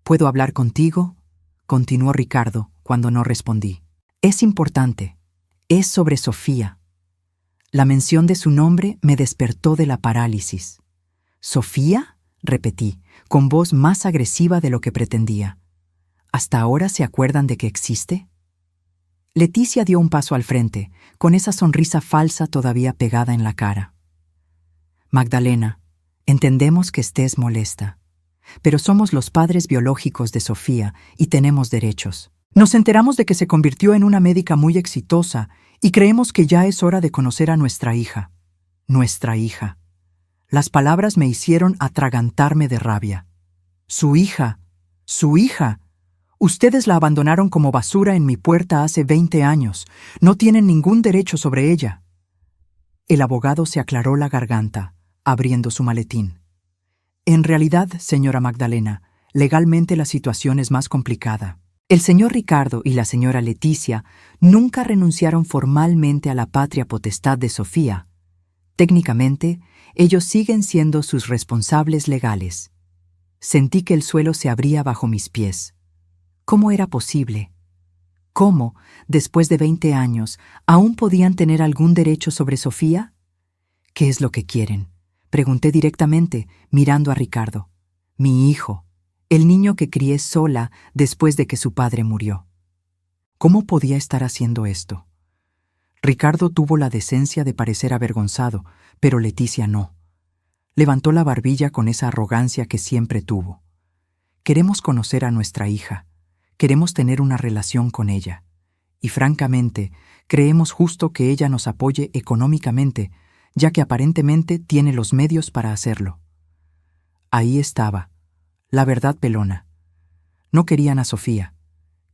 ¿Puedo hablar contigo?, continuó Ricardo cuando no respondí. Es importante. Es sobre Sofía. La mención de su nombre me despertó de la parálisis. ¿Sofía?, repetí, con voz más agresiva de lo que pretendía. ¿Hasta ahora se acuerdan de que existe? Leticia dio un paso al frente, con esa sonrisa falsa todavía pegada en la cara. Magdalena, entendemos que estés molesta, pero somos los padres biológicos de Sofía y tenemos derechos. Nos enteramos de que se convirtió en una médica muy exitosa y creemos que ya es hora de conocer a nuestra hija. Nuestra hija. Las palabras me hicieron atragantarme de rabia. Su hija. Su hija. Ustedes la abandonaron como basura en mi puerta hace 20 años. No tienen ningún derecho sobre ella. El abogado se aclaró la garganta, abriendo su maletín. En realidad, señora Magdalena, legalmente la situación es más complicada. El señor Ricardo y la señora Leticia nunca renunciaron formalmente a la patria potestad de Sofía. Técnicamente, ellos siguen siendo sus responsables legales. Sentí que el suelo se abría bajo mis pies. ¿Cómo era posible? ¿Cómo, después de 20 años, aún podían tener algún derecho sobre Sofía? ¿Qué es lo que quieren?, pregunté directamente, mirando a Ricardo. Mi hijo, el niño que crié sola después de que su padre murió. ¿Cómo podía estar haciendo esto? Ricardo tuvo la decencia de parecer avergonzado, pero Leticia no. Levantó la barbilla con esa arrogancia que siempre tuvo. Queremos conocer a nuestra hija. Queremos tener una relación con ella. Y francamente, creemos justo que ella nos apoye económicamente, ya que aparentemente tiene los medios para hacerlo. Ahí estaba, la verdad pelona. No querían a Sofía,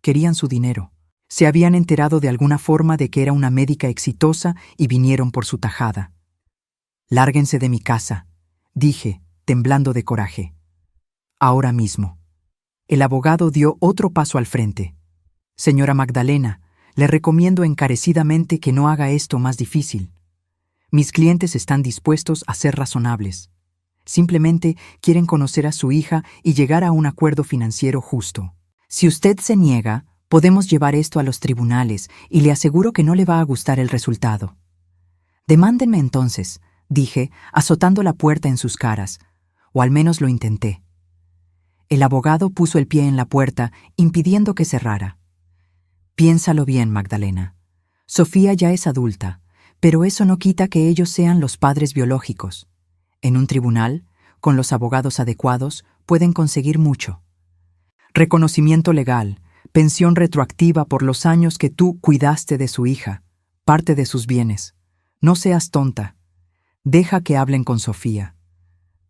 querían su dinero. Se habían enterado de alguna forma de que era una médica exitosa y vinieron por su tajada. Lárguense de mi casa, dije, temblando de coraje. Ahora mismo. El abogado dio otro paso al frente. Señora Magdalena, le recomiendo encarecidamente que no haga esto más difícil. Mis clientes están dispuestos a ser razonables. Simplemente quieren conocer a su hija y llegar a un acuerdo financiero justo. Si usted se niega, podemos llevar esto a los tribunales y le aseguro que no le va a gustar el resultado. Demándenme entonces, dije, azotando la puerta en sus caras, o al menos lo intenté. El abogado puso el pie en la puerta, impidiendo que cerrara. Piénsalo bien, Magdalena. Sofía ya es adulta, pero eso no quita que ellos sean los padres biológicos. En un tribunal, con los abogados adecuados, pueden conseguir mucho. Reconocimiento legal, pensión retroactiva por los años que tú cuidaste de su hija, parte de sus bienes. No seas tonta. Deja que hablen con Sofía.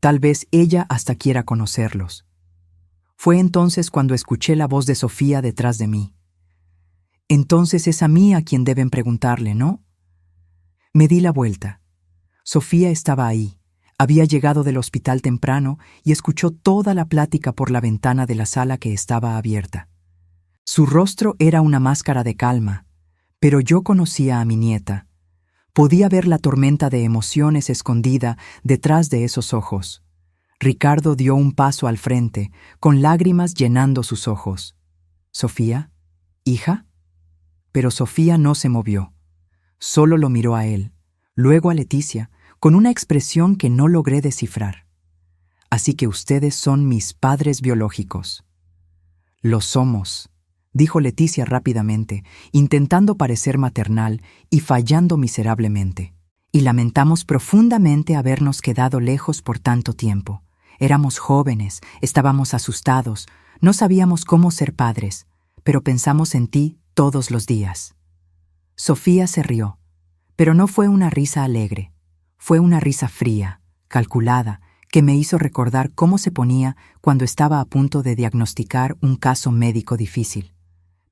Tal vez ella hasta quiera conocerlos. Fue entonces cuando escuché la voz de Sofía detrás de mí. Entonces es a mí a quien deben preguntarle, ¿no? Me di la vuelta. Sofía estaba ahí. Había llegado del hospital temprano y escuchó toda la plática por la ventana de la sala que estaba abierta. Su rostro era una máscara de calma, pero yo conocía a mi nieta. Podía ver la tormenta de emociones escondida detrás de esos ojos. Ricardo dio un paso al frente, con lágrimas llenando sus ojos. ¿Sofía? ¿Hija? Pero Sofía no se movió. Solo lo miró a él, luego a Leticia, con una expresión que no logré descifrar. Así que ustedes son mis padres biológicos. Lo somos, dijo Leticia rápidamente, intentando parecer maternal y fallando miserablemente. Y lamentamos profundamente habernos quedado lejos por tanto tiempo. Éramos jóvenes, estábamos asustados, no sabíamos cómo ser padres, pero pensamos en ti todos los días. Sofía se rió, pero no fue una risa alegre. Fue una risa fría, calculada, que me hizo recordar cómo se ponía cuando estaba a punto de diagnosticar un caso médico difícil.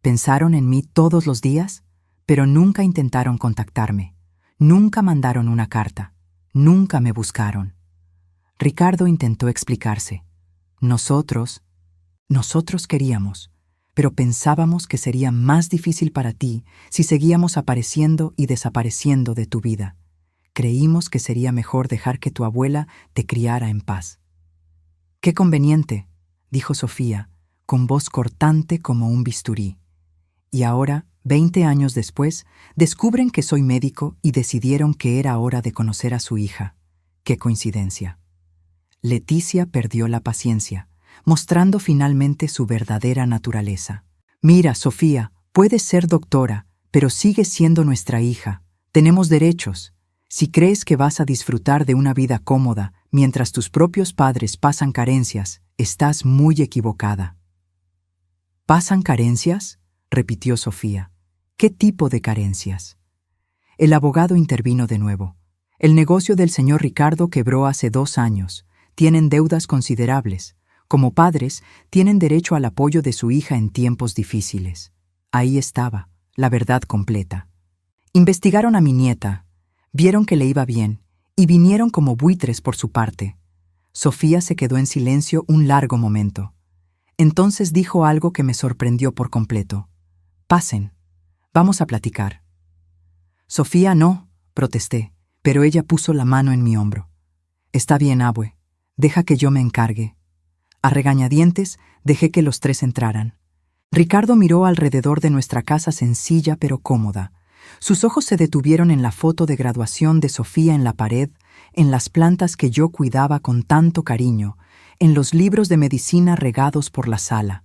Pensaron en mí todos los días, pero nunca intentaron contactarme. Nunca mandaron una carta. Nunca me buscaron. Ricardo intentó explicarse. Nosotros, Nosotros queríamos, pero pensábamos que sería más difícil para ti si seguíamos apareciendo y desapareciendo de tu vida. Creímos que sería mejor dejar que tu abuela te criara en paz. «Qué conveniente», dijo Sofía, con voz cortante como un bisturí. Y ahora, 20 años después, descubren que soy médico y decidieron que era hora de conocer a su hija. ¡Qué coincidencia! Leticia perdió la paciencia, mostrando finalmente su verdadera naturaleza. «Mira, Sofía, puedes ser doctora, pero sigues siendo nuestra hija. Tenemos derechos. Si crees que vas a disfrutar de una vida cómoda mientras tus propios padres pasan carencias, estás muy equivocada». «¿Pasan carencias?», repitió Sofía. «¿Qué tipo de carencias?». El abogado intervino de nuevo. «El negocio del señor Ricardo quebró hace 2 años. Tienen deudas considerables. Como padres, tienen derecho al apoyo de su hija en tiempos difíciles». Ahí estaba, la verdad completa. Investigaron a mi nieta, vieron que le iba bien, y vinieron como buitres por su parte. Sofía se quedó en silencio un largo momento. Entonces dijo algo que me sorprendió por completo. «Pasen, vamos a platicar». «Sofía, no», protesté, pero ella puso la mano en mi hombro. «Está bien, abue, deja que yo me encargue». A regañadientes, dejé que los 3 entraran. Ricardo miró alrededor de nuestra casa sencilla pero cómoda. Sus ojos se detuvieron en la foto de graduación de Sofía en la pared, en las plantas que yo cuidaba con tanto cariño, en los libros de medicina regados por la sala.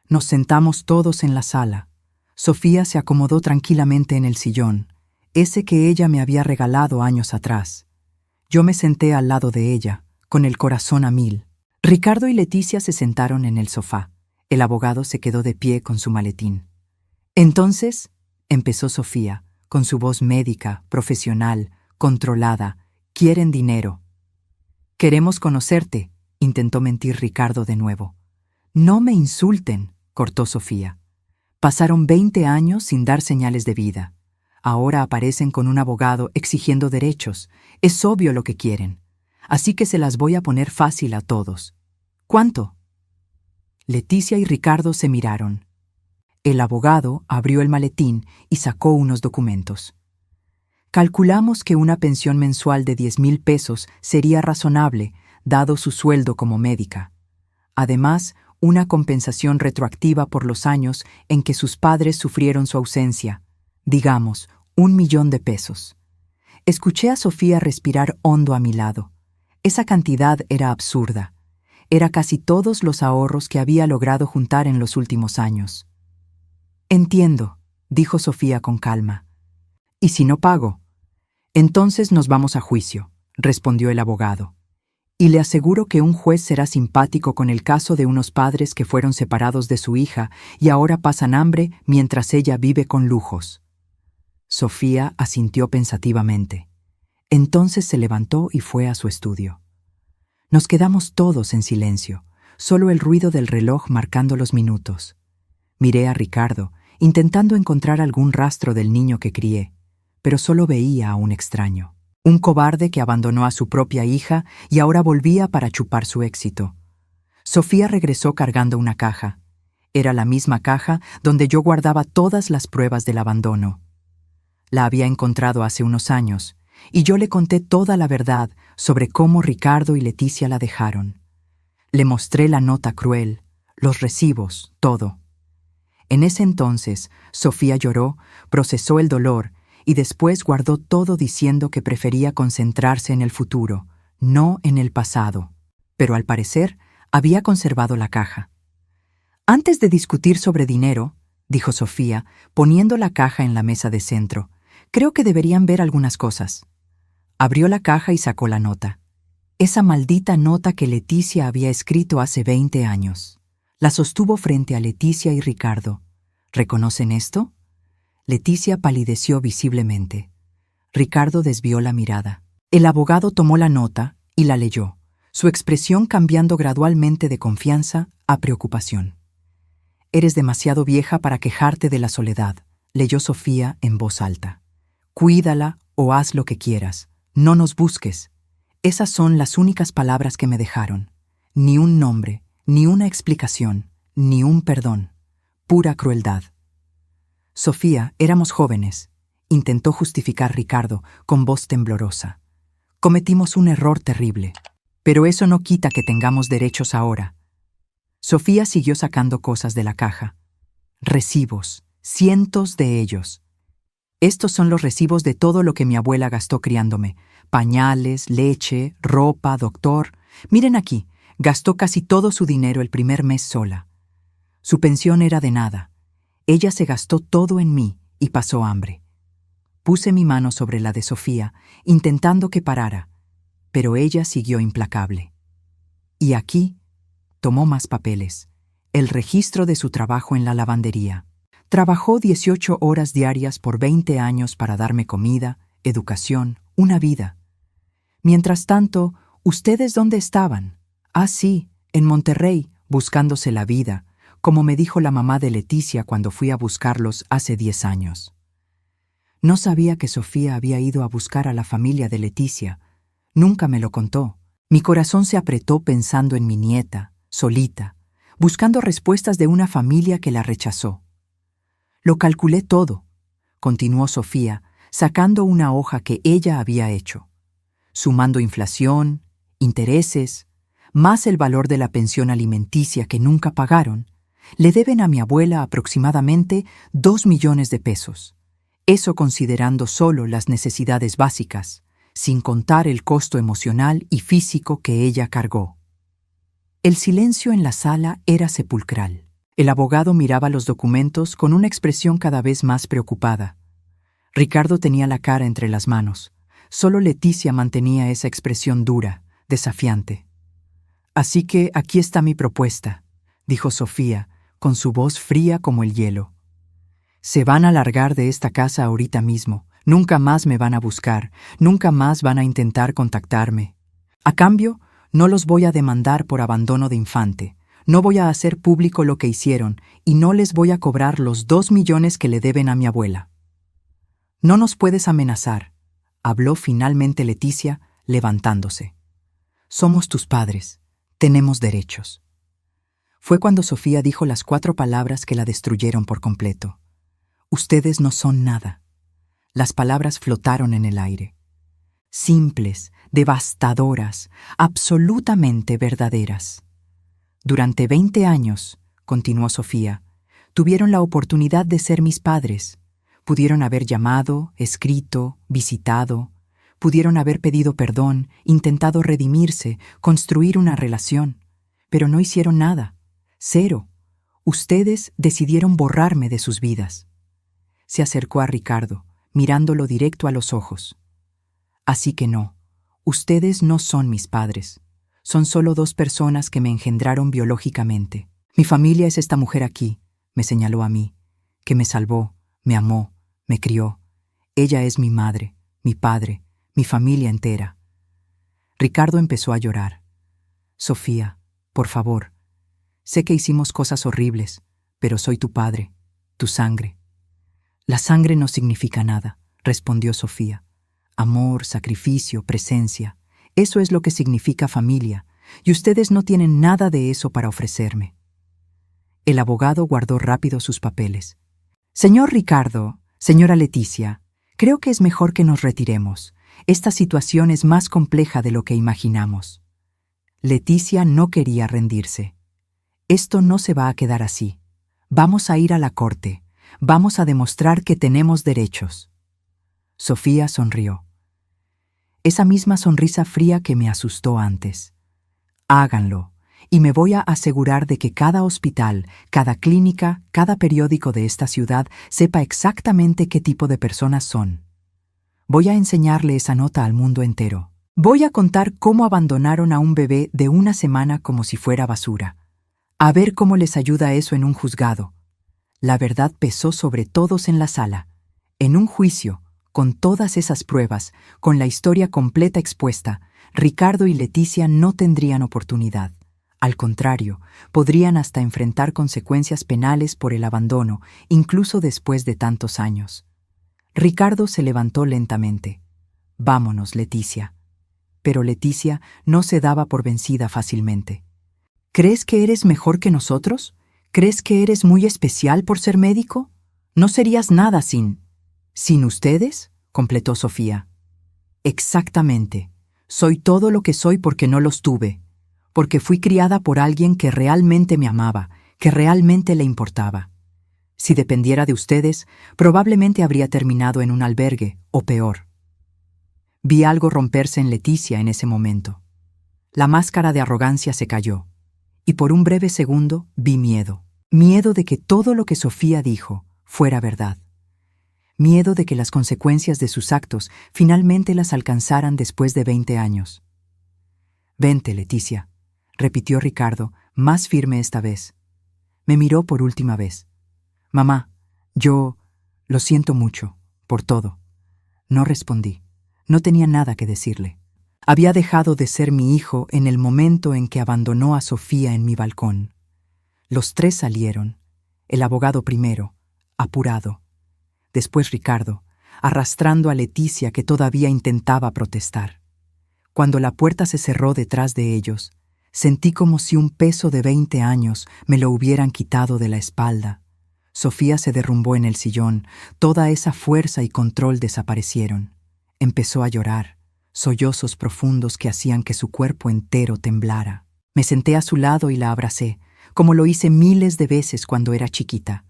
Nos sentamos todos en la sala. Sofía se acomodó tranquilamente en el sillón, ese que ella me había regalado años atrás. Yo me senté al lado de ella, con el corazón a 1000. Ricardo y Leticia se sentaron en el sofá. El abogado se quedó de pie con su maletín. «Entonces», empezó Sofía, con su voz médica, profesional, controlada, «quieren dinero». «Queremos conocerte», intentó mentir Ricardo de nuevo. «No me insulten», cortó Sofía. «Pasaron 20 años sin dar señales de vida. Ahora aparecen con un abogado exigiendo derechos. Es obvio lo que quieren. Así que se las voy a poner fácil a todos. ¿Cuánto?». Leticia y Ricardo se miraron. El abogado abrió el maletín y sacó unos documentos. «Calculamos que una pensión mensual de 10,000 pesos sería razonable, dado su sueldo como médica. Además, una compensación retroactiva por los años en que sus padres sufrieron su ausencia. Digamos, 1,000,000 de pesos». Escuché a Sofía respirar hondo a mi lado. Esa cantidad era absurda. Era casi todos los ahorros que había logrado juntar en los últimos años. «Entiendo», dijo Sofía con calma. «¿Y si no pago?». «Entonces nos vamos a juicio», respondió el abogado. «Y le aseguro que un juez será simpático con el caso de unos padres que fueron separados de su hija y ahora pasan hambre mientras ella vive con lujos». Sofía asintió pensativamente. Entonces se levantó y fue a su estudio. Nos quedamos todos en silencio, solo el ruido del reloj marcando los minutos. Miré a Ricardo, intentando encontrar algún rastro del niño que crié, pero solo veía a un extraño. Un cobarde que abandonó a su propia hija y ahora volvía para chupar su éxito. Sofía regresó cargando una caja. Era la misma caja donde yo guardaba todas las pruebas del abandono. La había encontrado hace unos años, y yo le conté toda la verdad sobre cómo Ricardo y Leticia la dejaron. Le mostré la nota cruel, los recibos, todo. En ese entonces, Sofía lloró, procesó el dolor y después guardó todo diciendo que prefería concentrarse en el futuro, no en el pasado. Pero al parecer, había conservado la caja. «Antes de discutir sobre dinero», dijo Sofía, poniendo la caja en la mesa de centro, «creo que deberían ver algunas cosas». Abrió la caja y sacó la nota. Esa maldita nota que Leticia había escrito hace 20 años. La sostuvo frente a Leticia y Ricardo. ¿Reconocen esto? Leticia palideció visiblemente. Ricardo desvió la mirada. El abogado tomó la nota y la leyó, su expresión cambiando gradualmente de confianza a preocupación. «Eres demasiado vieja para quejarte de la soledad», leyó Sofía en voz alta. «Cuídala o haz lo que quieras. No nos busques». Esas son las únicas palabras que me dejaron. Ni un nombre, Ni una explicación, ni un perdón. Pura crueldad. Sofía, éramos jóvenes, intentó justificar Ricardo con voz temblorosa. Cometimos un error terrible, pero eso no quita que tengamos derechos ahora. Sofía siguió sacando cosas de la caja. Recibos, cientos de ellos. Estos son los recibos de todo lo que mi abuela gastó criándome. Pañales, leche, ropa, doctor. Miren aquí, gastó casi todo su dinero el primer mes sola. Su pensión era de nada. Ella se gastó todo en mí y pasó hambre. Puse mi mano sobre la de Sofía, intentando que parara, pero ella siguió implacable. Y aquí tomó más papeles, el registro de su trabajo en la lavandería. Trabajó 18 horas diarias por 20 años para darme comida, educación, una vida. Mientras tanto, ¿ustedes dónde estaban? Ah, sí, en Monterrey, buscándose la vida, como me dijo la mamá de Leticia cuando fui a buscarlos hace 10 años. No sabía que Sofía había ido a buscar a la familia de Leticia. Nunca me lo contó. Mi corazón se apretó pensando en mi nieta, solita, buscando respuestas de una familia que la rechazó. Lo calculé todo, continuó Sofía, sacando una hoja que ella había hecho, sumando inflación, intereses, más el valor de la pensión alimenticia que nunca pagaron. Le deben a mi abuela aproximadamente 2 millones de pesos. Eso considerando solo las necesidades básicas, sin contar el costo emocional y físico que ella cargó. El silencio en la sala era sepulcral. El abogado miraba los documentos con una expresión cada vez más preocupada. Ricardo tenía la cara entre las manos. Solo Leticia mantenía esa expresión dura, desafiante. «Así que aquí está mi propuesta», dijo Sofía, con su voz fría como el hielo. «Se van a largar de esta casa ahorita mismo. Nunca más me van a buscar. Nunca más van a intentar contactarme. A cambio, no los voy a demandar por abandono de infante. No voy a hacer público lo que hicieron y no les voy a cobrar los 2 millones que le deben a mi abuela». «No nos puedes amenazar», habló finalmente Leticia, levantándose. «Somos tus padres. Tenemos derechos». Fue cuando Sofía dijo las 4 palabras que la destruyeron por completo. «Ustedes no son nada». Las palabras flotaron en el aire. Simples, devastadoras, absolutamente verdaderas. «Durante 20 años», continuó Sofía, «tuvieron la oportunidad de ser mis padres. Pudieron haber llamado, escrito, visitado. Pudieron haber pedido perdón, intentado redimirse, construir una relación. Pero no hicieron nada. Cero. Ustedes decidieron borrarme de sus vidas». Se acercó a Ricardo, mirándolo directo a los ojos. «Así que no, ustedes no son mis padres. Son solo 2 personas que me engendraron biológicamente. Mi familia es esta mujer aquí», me señaló a mí, «que me salvó, me amó, me crió. Ella es mi madre, mi padre, mi familia entera». Ricardo empezó a llorar. «Sofía, por favor, sé que hicimos cosas horribles, pero soy tu padre, tu sangre». «La sangre no significa nada», respondió Sofía. «Amor, sacrificio, presencia, eso es lo que significa familia, y ustedes no tienen nada de eso para ofrecerme». El abogado guardó rápido sus papeles. «Señor Ricardo, señora Leticia, creo que es mejor que nos retiremos. Esta situación es más compleja de lo que imaginamos». Leticia no quería rendirse. «Esto no se va a quedar así. Vamos a ir a la corte. Vamos a demostrar que tenemos derechos». Sofía sonrió. Esa misma sonrisa fría que me asustó antes. «Háganlo, y me voy a asegurar de que cada hospital, cada clínica, cada periódico de esta ciudad sepa exactamente qué tipo de personas son. Voy a enseñarle esa nota al mundo entero. Voy a contar cómo abandonaron a un bebé de 1 semana como si fuera basura. A ver cómo les ayuda eso en un juzgado». La verdad pesó sobre todos en la sala. En un juicio, con todas esas pruebas, con la historia completa expuesta, Ricardo y Leticia no tendrían oportunidad. Al contrario, podrían hasta enfrentar consecuencias penales por el abandono, incluso después de tantos años. Ricardo se levantó lentamente. «Vámonos, Leticia». Pero Leticia no se daba por vencida fácilmente. ¿Crees que eres mejor que nosotros? ¿Crees que eres muy especial por ser médico? No serías nada sin... ¿Sin ustedes?, completó Sofía. Exactamente. Soy todo lo que soy porque no los tuve, porque fui criada por alguien que realmente me amaba, que realmente le importaba. Si dependiera de ustedes, probablemente habría terminado en un albergue, o peor. Vi algo romperse en Leticia en ese momento. La máscara de arrogancia se cayó, y por un breve segundo vi miedo. Miedo de que todo lo que Sofía dijo fuera verdad. Miedo de que las consecuencias de sus actos finalmente las alcanzaran después de 20 años. «Vente, Leticia», repitió Ricardo, más firme esta vez. Me miró por última vez. «Mamá, yo lo siento mucho, por todo». No respondí. No tenía nada que decirle. Había dejado de ser mi hijo en el momento en que abandonó a Sofía en mi balcón. Los tres salieron. El abogado primero, apurado. Después Ricardo, arrastrando a Leticia que todavía intentaba protestar. Cuando la puerta se cerró detrás de ellos, sentí como si un peso de 20 años me lo hubieran quitado de la espalda. Sofía se derrumbó en el sillón, toda esa fuerza y control desaparecieron. Empezó a llorar, sollozos profundos que hacían que su cuerpo entero temblara. Me senté a su lado y la abracé, como lo hice miles de veces cuando era chiquita.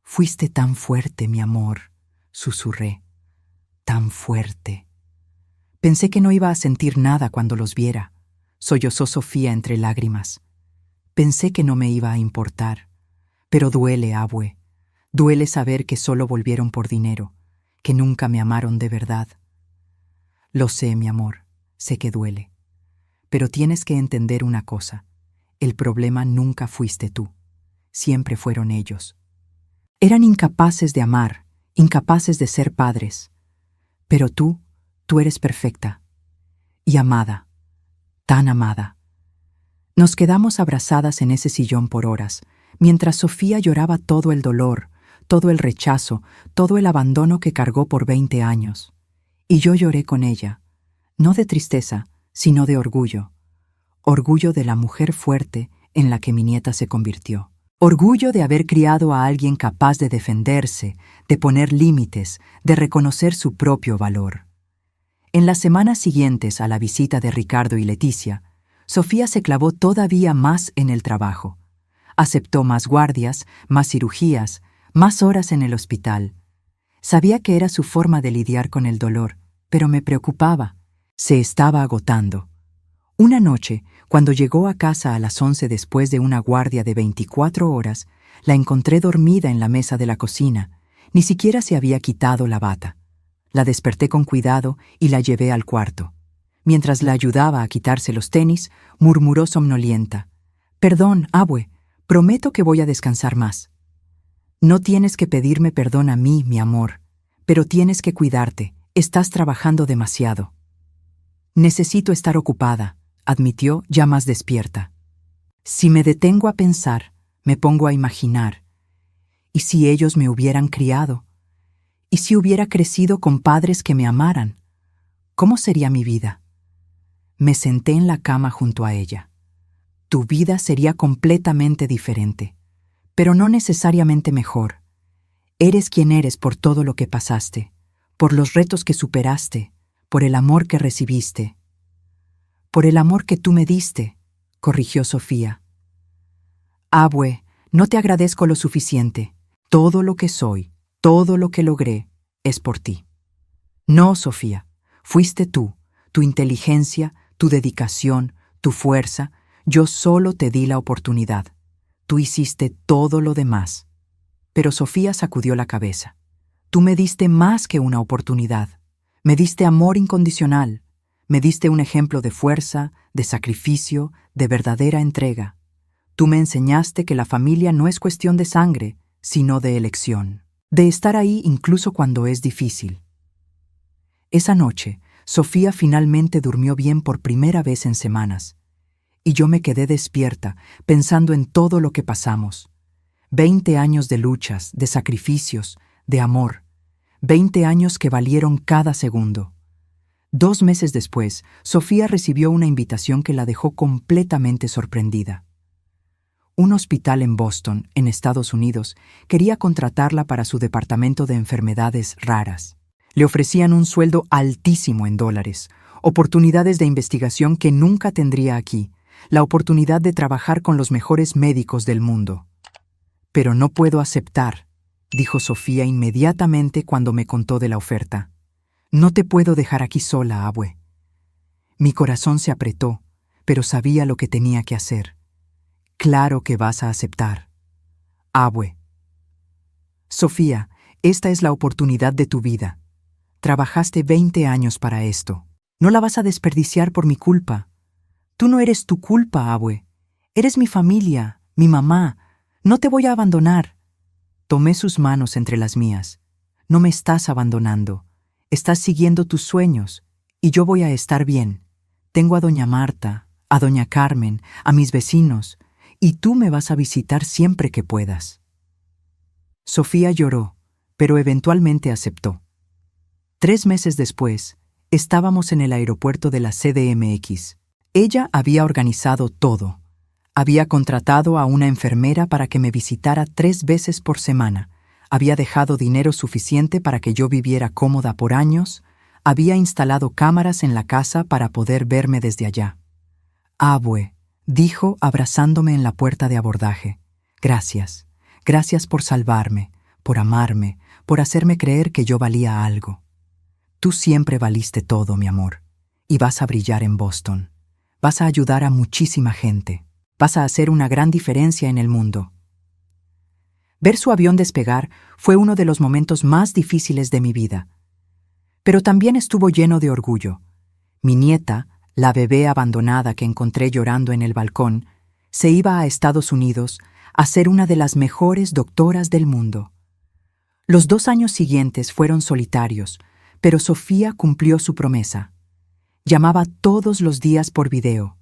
«Fuiste tan fuerte, mi amor», susurré. «Tan fuerte». Pensé que no iba a sentir nada cuando los viera, sollozó Sofía entre lágrimas. Pensé que no me iba a importar. Pero duele, abue. Duele saber que solo volvieron por dinero, que nunca me amaron de verdad. Lo sé, mi amor, sé que duele. Pero tienes que entender una cosa. El problema nunca fuiste tú. Siempre fueron ellos. Eran incapaces de amar, incapaces de ser padres. Pero tú eres perfecta. Y amada. Tan amada. Nos quedamos abrazadas en ese sillón por horas, mientras Sofía lloraba todo el dolor, todo el rechazo, todo el abandono que cargó por 20 años. Y yo lloré con ella, no de tristeza, sino de orgullo. Orgullo de la mujer fuerte en la que mi nieta se convirtió. Orgullo de haber criado a alguien capaz de defenderse, de poner límites, de reconocer su propio valor. En las semanas siguientes a la visita de Ricardo y Leticia, Sofía se clavó todavía más en el trabajo. Aceptó más guardias, más cirugías, más horas en el hospital. Sabía que era su forma de lidiar con el dolor, pero me preocupaba. Se estaba agotando. Una noche, cuando llegó a casa a las 11 después de una guardia de 24 horas, la encontré dormida en la mesa de la cocina. Ni siquiera se había quitado la bata. La desperté con cuidado y la llevé al cuarto. Mientras la ayudaba a quitarse los tenis, murmuró somnolienta. «Perdón, abue, prometo que voy a descansar más». «No tienes que pedirme perdón a mí, mi amor, pero tienes que cuidarte, estás trabajando demasiado». «Necesito estar ocupada», admitió ya más despierta. «Si me detengo a pensar, me pongo a imaginar. ¿Y si ellos me hubieran criado? ¿Y si hubiera crecido con padres que me amaran? ¿Cómo sería mi vida?» Me senté en la cama junto a ella. «Tu vida sería completamente diferente, pero no necesariamente mejor. Eres quien eres por todo lo que pasaste, por los retos que superaste, por el amor que recibiste». «Por el amor que tú me diste», corrigió Sofía. «Abue, no te agradezco lo suficiente. Todo lo que soy, todo lo que logré, es por ti». «No, Sofía, fuiste tú, tu inteligencia, tu dedicación, tu fuerza. Yo solo te di la oportunidad. Tú hiciste todo lo demás». Pero Sofía sacudió la cabeza. «Tú me diste más que una oportunidad. Me diste amor incondicional. Me diste un ejemplo de fuerza, de sacrificio, de verdadera entrega. Tú me enseñaste que la familia no es cuestión de sangre, sino de elección. De estar ahí incluso cuando es difícil». Esa noche, Sofía finalmente durmió bien por primera vez en semanas. Y yo me quedé despierta, pensando en todo lo que pasamos. 20 años de luchas, de sacrificios, de amor. 20 años que valieron cada segundo. 2 meses después, Sofía recibió una invitación que la dejó completamente sorprendida. Un hospital en Boston, en Estados Unidos, quería contratarla para su departamento de enfermedades raras. Le ofrecían un sueldo altísimo en dólares, oportunidades de investigación que nunca tendría aquí, la oportunidad de trabajar con los mejores médicos del mundo. Pero no puedo aceptar, dijo Sofía inmediatamente cuando me contó de la oferta. No te puedo dejar aquí sola, abue. Mi corazón se apretó, pero sabía lo que tenía que hacer. Claro que vas a aceptar. Abue. Sofía, esta es la oportunidad de tu vida. Trabajaste 20 años para esto. No la vas a desperdiciar por mi culpa. Tú no eres tu culpa, abue. Eres mi familia, mi mamá. No te voy a abandonar. Tomé sus manos entre las mías. No me estás abandonando. Estás siguiendo tus sueños. Y yo voy a estar bien. Tengo a doña Marta, a doña Carmen, a mis vecinos. Y tú me vas a visitar siempre que puedas. Sofía lloró, pero eventualmente aceptó. 3 meses después, estábamos en el aeropuerto de la CDMX. Ella había organizado todo. Había contratado a una enfermera para que me visitara 3 veces por semana. Había dejado dinero suficiente para que yo viviera cómoda por años. Había instalado cámaras en la casa para poder verme desde allá. Abue, dijo abrazándome en la puerta de abordaje. Gracias. Gracias por salvarme, por amarme, por hacerme creer que yo valía algo. Tú siempre valiste todo, mi amor. Y vas a brillar en Boston. Vas a ayudar a muchísima gente. Vas a hacer una gran diferencia en el mundo. Ver su avión despegar fue uno de los momentos más difíciles de mi vida. Pero también estuvo lleno de orgullo. Mi nieta, la bebé abandonada que encontré llorando en el balcón, se iba a Estados Unidos a ser una de las mejores doctoras del mundo. Los 2 años siguientes fueron solitarios, pero Sofía cumplió su promesa. Llamaba todos los días por video.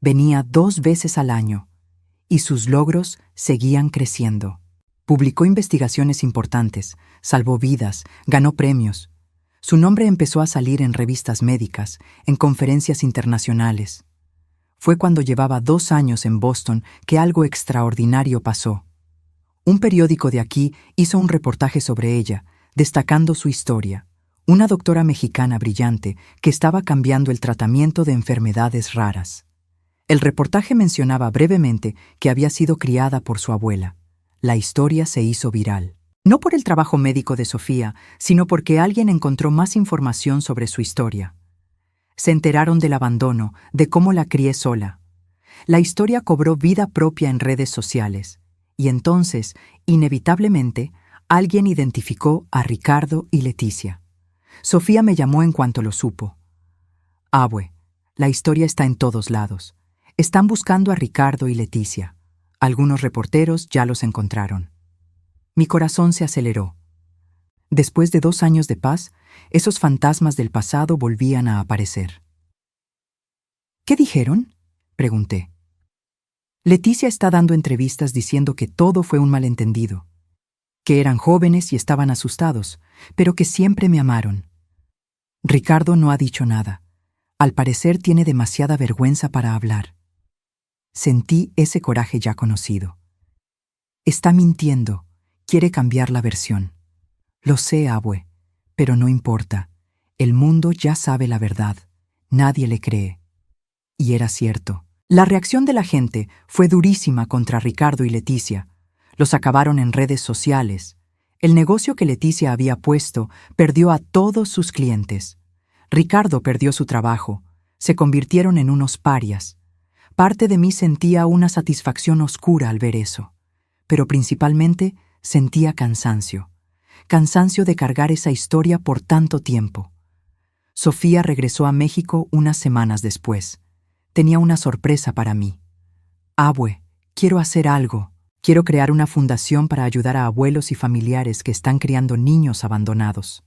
Venía 2 veces al año. Y sus logros seguían creciendo. Publicó investigaciones importantes, salvó vidas, ganó premios. Su nombre empezó a salir en revistas médicas, en conferencias internacionales. Fue cuando llevaba 2 años en Boston que algo extraordinario pasó. Un periódico de aquí hizo un reportaje sobre ella, destacando su historia. Una doctora mexicana brillante que estaba cambiando el tratamiento de enfermedades raras. El reportaje mencionaba brevemente que había sido criada por su abuela. La historia se hizo viral. No por el trabajo médico de Sofía, sino porque alguien encontró más información sobre su historia. Se enteraron del abandono, de cómo la crié sola. La historia cobró vida propia en redes sociales. Y entonces, inevitablemente, alguien identificó a Ricardo y Leticia. Sofía me llamó en cuanto lo supo. Abue, la historia está en todos lados. Están buscando a Ricardo y Leticia. Algunos reporteros ya los encontraron. Mi corazón se aceleró. Después de 2 años de paz, esos fantasmas del pasado volvían a aparecer. ¿Qué dijeron?, pregunté. Leticia está dando entrevistas diciendo que todo fue un malentendido, que eran jóvenes y estaban asustados, pero que siempre me amaron. Ricardo no ha dicho nada. Al parecer tiene demasiada vergüenza para hablar. Sentí ese coraje ya conocido. Está mintiendo. Quiere cambiar la versión. Lo sé, abue, pero no importa. El mundo ya sabe la verdad. Nadie le cree. Y era cierto. La reacción de la gente fue durísima contra Ricardo y Leticia. Los acabaron en redes sociales. El negocio que Leticia había puesto perdió a todos sus clientes. Ricardo perdió su trabajo. Se convirtieron en unos parias. Parte de mí sentía una satisfacción oscura al ver eso. Pero principalmente sentía cansancio. Cansancio de cargar esa historia por tanto tiempo. Sofía regresó a México unas semanas después. Tenía una sorpresa para mí. Abue, quiero hacer algo. Quiero crear una fundación para ayudar a abuelos y familiares que están criando niños abandonados.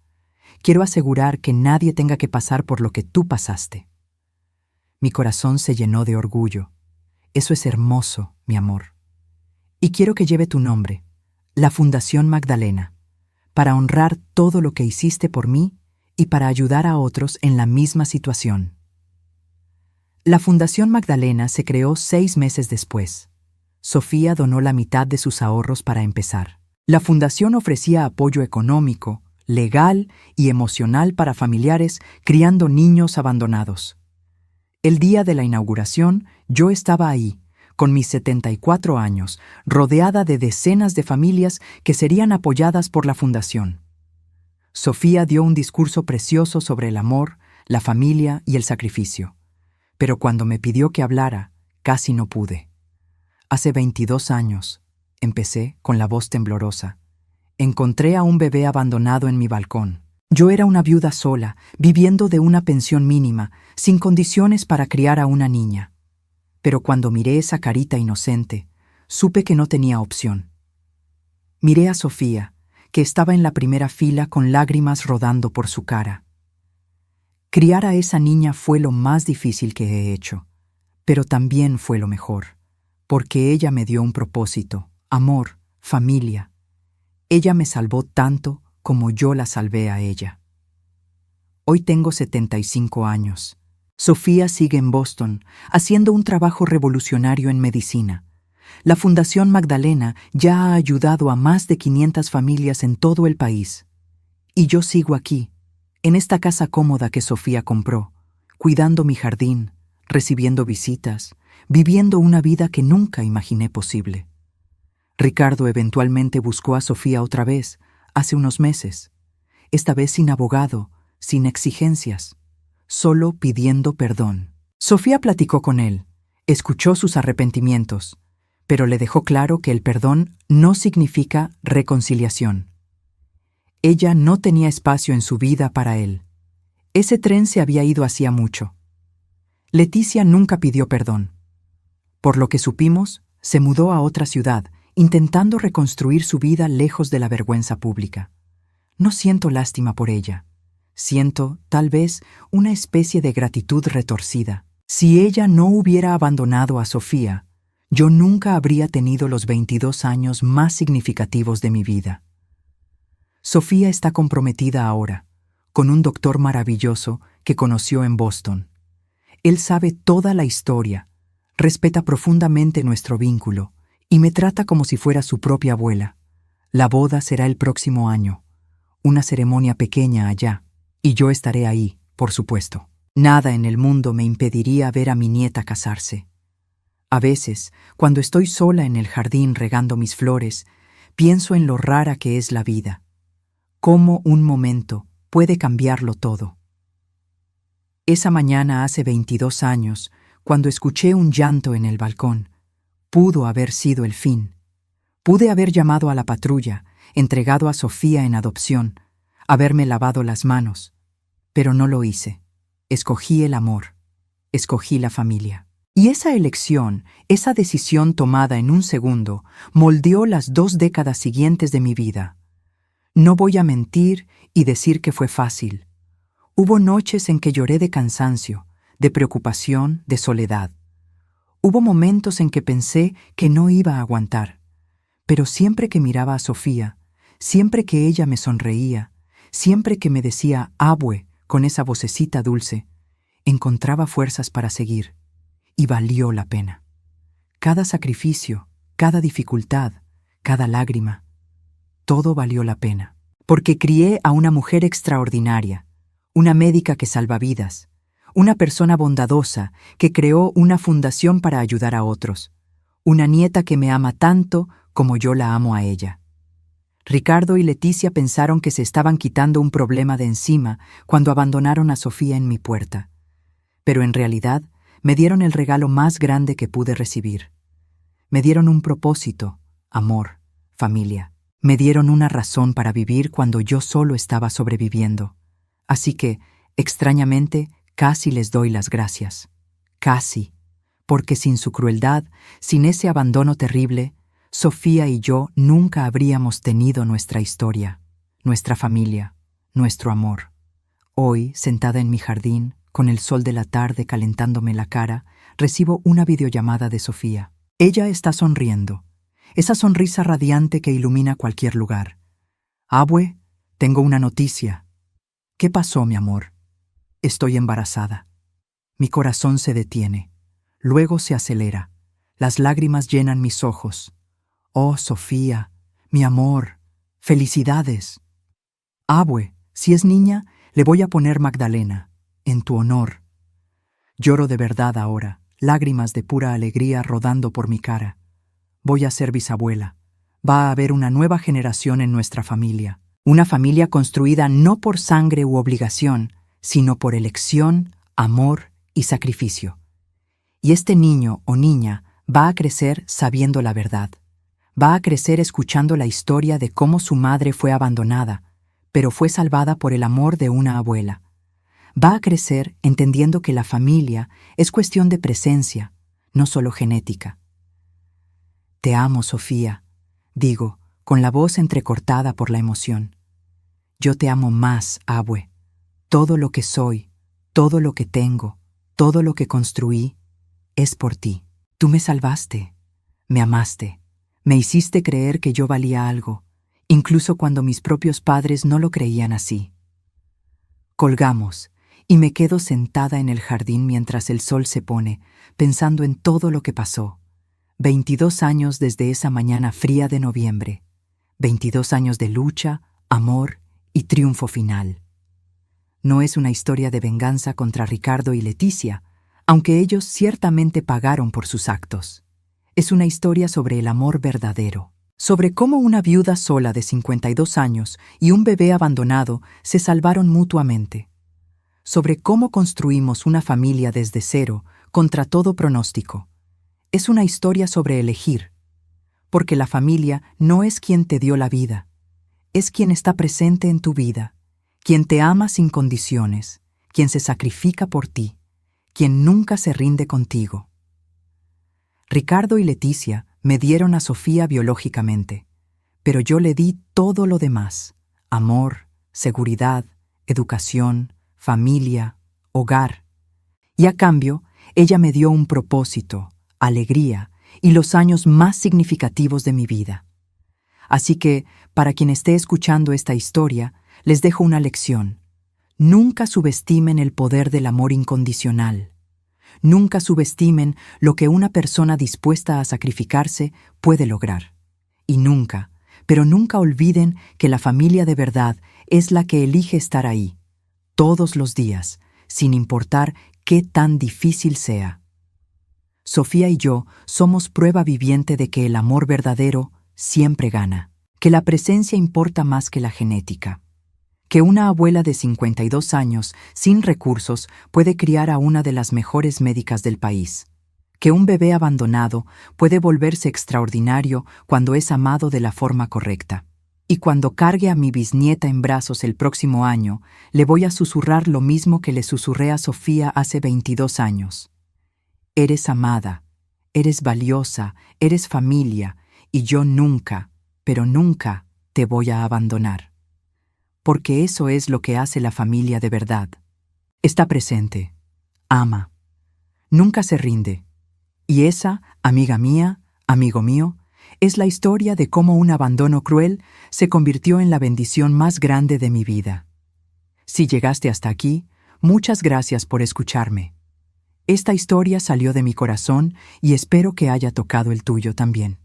Quiero asegurar que nadie tenga que pasar por lo que tú pasaste. Mi corazón se llenó de orgullo. Eso es hermoso, mi amor. Y quiero que lleve tu nombre, la Fundación Magdalena, para honrar todo lo que hiciste por mí y para ayudar a otros en la misma situación. La Fundación Magdalena se creó 6 meses después. Sofía donó la mitad de sus ahorros para empezar. La fundación ofrecía apoyo económico, legal y emocional para familiares criando niños abandonados. El día de la inauguración, yo estaba ahí, con mis 74 años, rodeada de decenas de familias que serían apoyadas por la fundación. Sofía dio un discurso precioso sobre el amor, la familia y el sacrificio. Pero cuando me pidió que hablara, casi no pude. Hace 22 años, empecé con la voz temblorosa. Encontré a un bebé abandonado en mi balcón. Yo era una viuda sola, viviendo de una pensión mínima, sin condiciones para criar a una niña. Pero cuando miré esa carita inocente, supe que no tenía opción. Miré a Sofía, que estaba en la primera fila con lágrimas rodando por su cara. Criar a esa niña fue lo más difícil que he hecho, pero también fue lo mejor, porque ella me dio un propósito, amor, familia. Ella me salvó tanto como yo la salvé a ella. Hoy tengo 75 años. Sofía sigue en Boston, haciendo un trabajo revolucionario en medicina. La Fundación Magdalena ya ha ayudado a más de 500 familias en todo el país. Y yo sigo aquí, en esta casa cómoda que Sofía compró, cuidando mi jardín, recibiendo visitas, viviendo una vida que nunca imaginé posible. Ricardo eventualmente buscó a Sofía otra vez, hace unos meses, esta vez sin abogado, sin exigencias, solo pidiendo perdón. Sofía platicó con él, escuchó sus arrepentimientos, pero le dejó claro que el perdón no significa reconciliación. Ella no tenía espacio en su vida para él. Ese tren se había ido hacía mucho. Leticia nunca pidió perdón. Por lo que supimos, se mudó a otra ciudad, intentando reconstruir su vida lejos de la vergüenza pública. No siento lástima por ella. Siento, tal vez, una especie de gratitud retorcida. Si ella no hubiera abandonado a Sofía, yo nunca habría tenido los 22 años más significativos de mi vida. Sofía está comprometida ahora, con un doctor maravilloso que conoció en Boston. Él sabe toda la historia, respeta profundamente nuestro vínculo y me trata como si fuera su propia abuela. La boda será el próximo año, una ceremonia pequeña allá, y yo estaré ahí, por supuesto. Nada en el mundo me impediría ver a mi nieta casarse. A veces, cuando estoy sola en el jardín regando mis flores, pienso en lo rara que es la vida. Cómo un momento puede cambiarlo todo. Esa mañana hace 22 años, cuando escuché un llanto en el balcón, pudo haber sido el fin. Pude haber llamado a la patrulla, entregado a Sofía en adopción, haberme lavado las manos, pero no lo hice. Escogí el amor, escogí la familia. Y esa elección, esa decisión tomada en un segundo, moldeó las 2 décadas siguientes de mi vida. No voy a mentir y decir que fue fácil. Hubo noches en que lloré de cansancio, de preocupación, de soledad. Hubo momentos en que pensé que no iba a aguantar. Pero siempre que miraba a Sofía, siempre que ella me sonreía, siempre que me decía «abue» con esa vocecita dulce, encontraba fuerzas para seguir. Y valió la pena. Cada sacrificio, cada dificultad, cada lágrima, todo valió la pena. Porque crié a una mujer extraordinaria, una médica que salva vidas, una persona bondadosa que creó una fundación para ayudar a otros, una nieta que me ama tanto como yo la amo a ella. Ricardo y Leticia pensaron que se estaban quitando un problema de encima cuando abandonaron a Sofía en mi puerta. Pero en realidad, me dieron el regalo más grande que pude recibir. Me dieron un propósito, amor, familia. Me dieron una razón para vivir cuando yo solo estaba sobreviviendo. Así que, extrañamente, casi les doy las gracias. Casi. Porque sin su crueldad, sin ese abandono terrible, Sofía y yo nunca habríamos tenido nuestra historia, nuestra familia, nuestro amor. Hoy, sentada en mi jardín, con el sol de la tarde calentándome la cara, recibo una videollamada de Sofía. Ella está sonriendo, esa sonrisa radiante que ilumina cualquier lugar. «Abue, tengo una noticia». «¿Qué pasó, mi amor?» «Estoy embarazada». Mi corazón se detiene, luego se acelera. Las lágrimas llenan mis ojos. Oh, Sofía, mi amor, felicidades. Abue, si es niña, le voy a poner Magdalena, en tu honor. Lloro de verdad ahora, lágrimas de pura alegría rodando por mi cara. Voy a ser bisabuela. Va a haber una nueva generación en nuestra familia. Una familia construida no por sangre u obligación, sino por elección, amor y sacrificio. Y este niño o niña va a crecer sabiendo la verdad. Va a crecer escuchando la historia de cómo su madre fue abandonada, pero fue salvada por el amor de una abuela. Va a crecer entendiendo que la familia es cuestión de presencia, no solo genética. Te amo, Sofía, digo, con la voz entrecortada por la emoción. Yo te amo más, Abue. Todo lo que soy, todo lo que tengo, todo lo que construí, es por ti. Tú me salvaste, me amaste, me hiciste creer que yo valía algo, incluso cuando mis propios padres no lo creían así. Colgamos, y me quedo sentada en el jardín mientras el sol se pone, pensando en todo lo que pasó. 22 años desde esa mañana fría de noviembre. 22 años de lucha, amor y triunfo final. No es una historia de venganza contra Ricardo y Leticia, aunque ellos ciertamente pagaron por sus actos. Es una historia sobre el amor verdadero, sobre cómo una viuda sola de 52 años y un bebé abandonado se salvaron mutuamente, sobre cómo construimos una familia desde cero, contra todo pronóstico. Es una historia sobre elegir, porque la familia no es quien te dio la vida, es quien está presente en tu vida, quien te ama sin condiciones, quien se sacrifica por ti, quien nunca se rinde contigo. Ricardo y Leticia me dieron a Sofía biológicamente, pero yo le di todo lo demás: amor, seguridad, educación, familia, hogar. Y a cambio, ella me dio un propósito, alegría y los años más significativos de mi vida. Así que, para quien esté escuchando esta historia, les dejo una lección. Nunca subestimen el poder del amor incondicional. Nunca subestimen lo que una persona dispuesta a sacrificarse puede lograr. Y nunca, pero nunca olviden que la familia de verdad es la que elige estar ahí, todos los días, sin importar qué tan difícil sea. Sofía y yo somos prueba viviente de que el amor verdadero siempre gana, que la presencia importa más que la genética, que una abuela de 52 años sin recursos puede criar a una de las mejores médicas del país, que un bebé abandonado puede volverse extraordinario cuando es amado de la forma correcta. Y cuando cargue a mi bisnieta en brazos el próximo año, le voy a susurrar lo mismo que le susurré a Sofía hace 22 años. Eres amada, eres valiosa, eres familia, y yo nunca, pero nunca te voy a abandonar. Porque eso es lo que hace la familia de verdad. Está presente, ama, nunca se rinde. Y esa, amiga mía, amigo mío, es la historia de cómo un abandono cruel se convirtió en la bendición más grande de mi vida. Si llegaste hasta aquí, muchas gracias por escucharme. Esta historia salió de mi corazón y espero que haya tocado el tuyo también.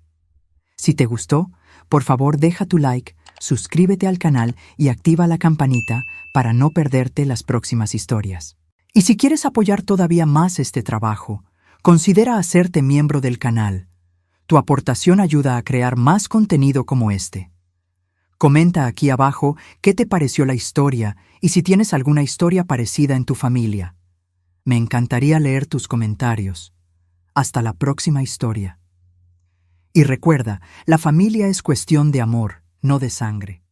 Si te gustó, por favor deja tu like, suscríbete al canal y activa la campanita para no perderte las próximas historias. Y si quieres apoyar todavía más este trabajo, considera hacerte miembro del canal. Tu aportación ayuda a crear más contenido como este. Comenta aquí abajo qué te pareció la historia y si tienes alguna historia parecida en tu familia. Me encantaría leer tus comentarios. Hasta la próxima historia. Y recuerda, la familia es cuestión de amor, no de sangre.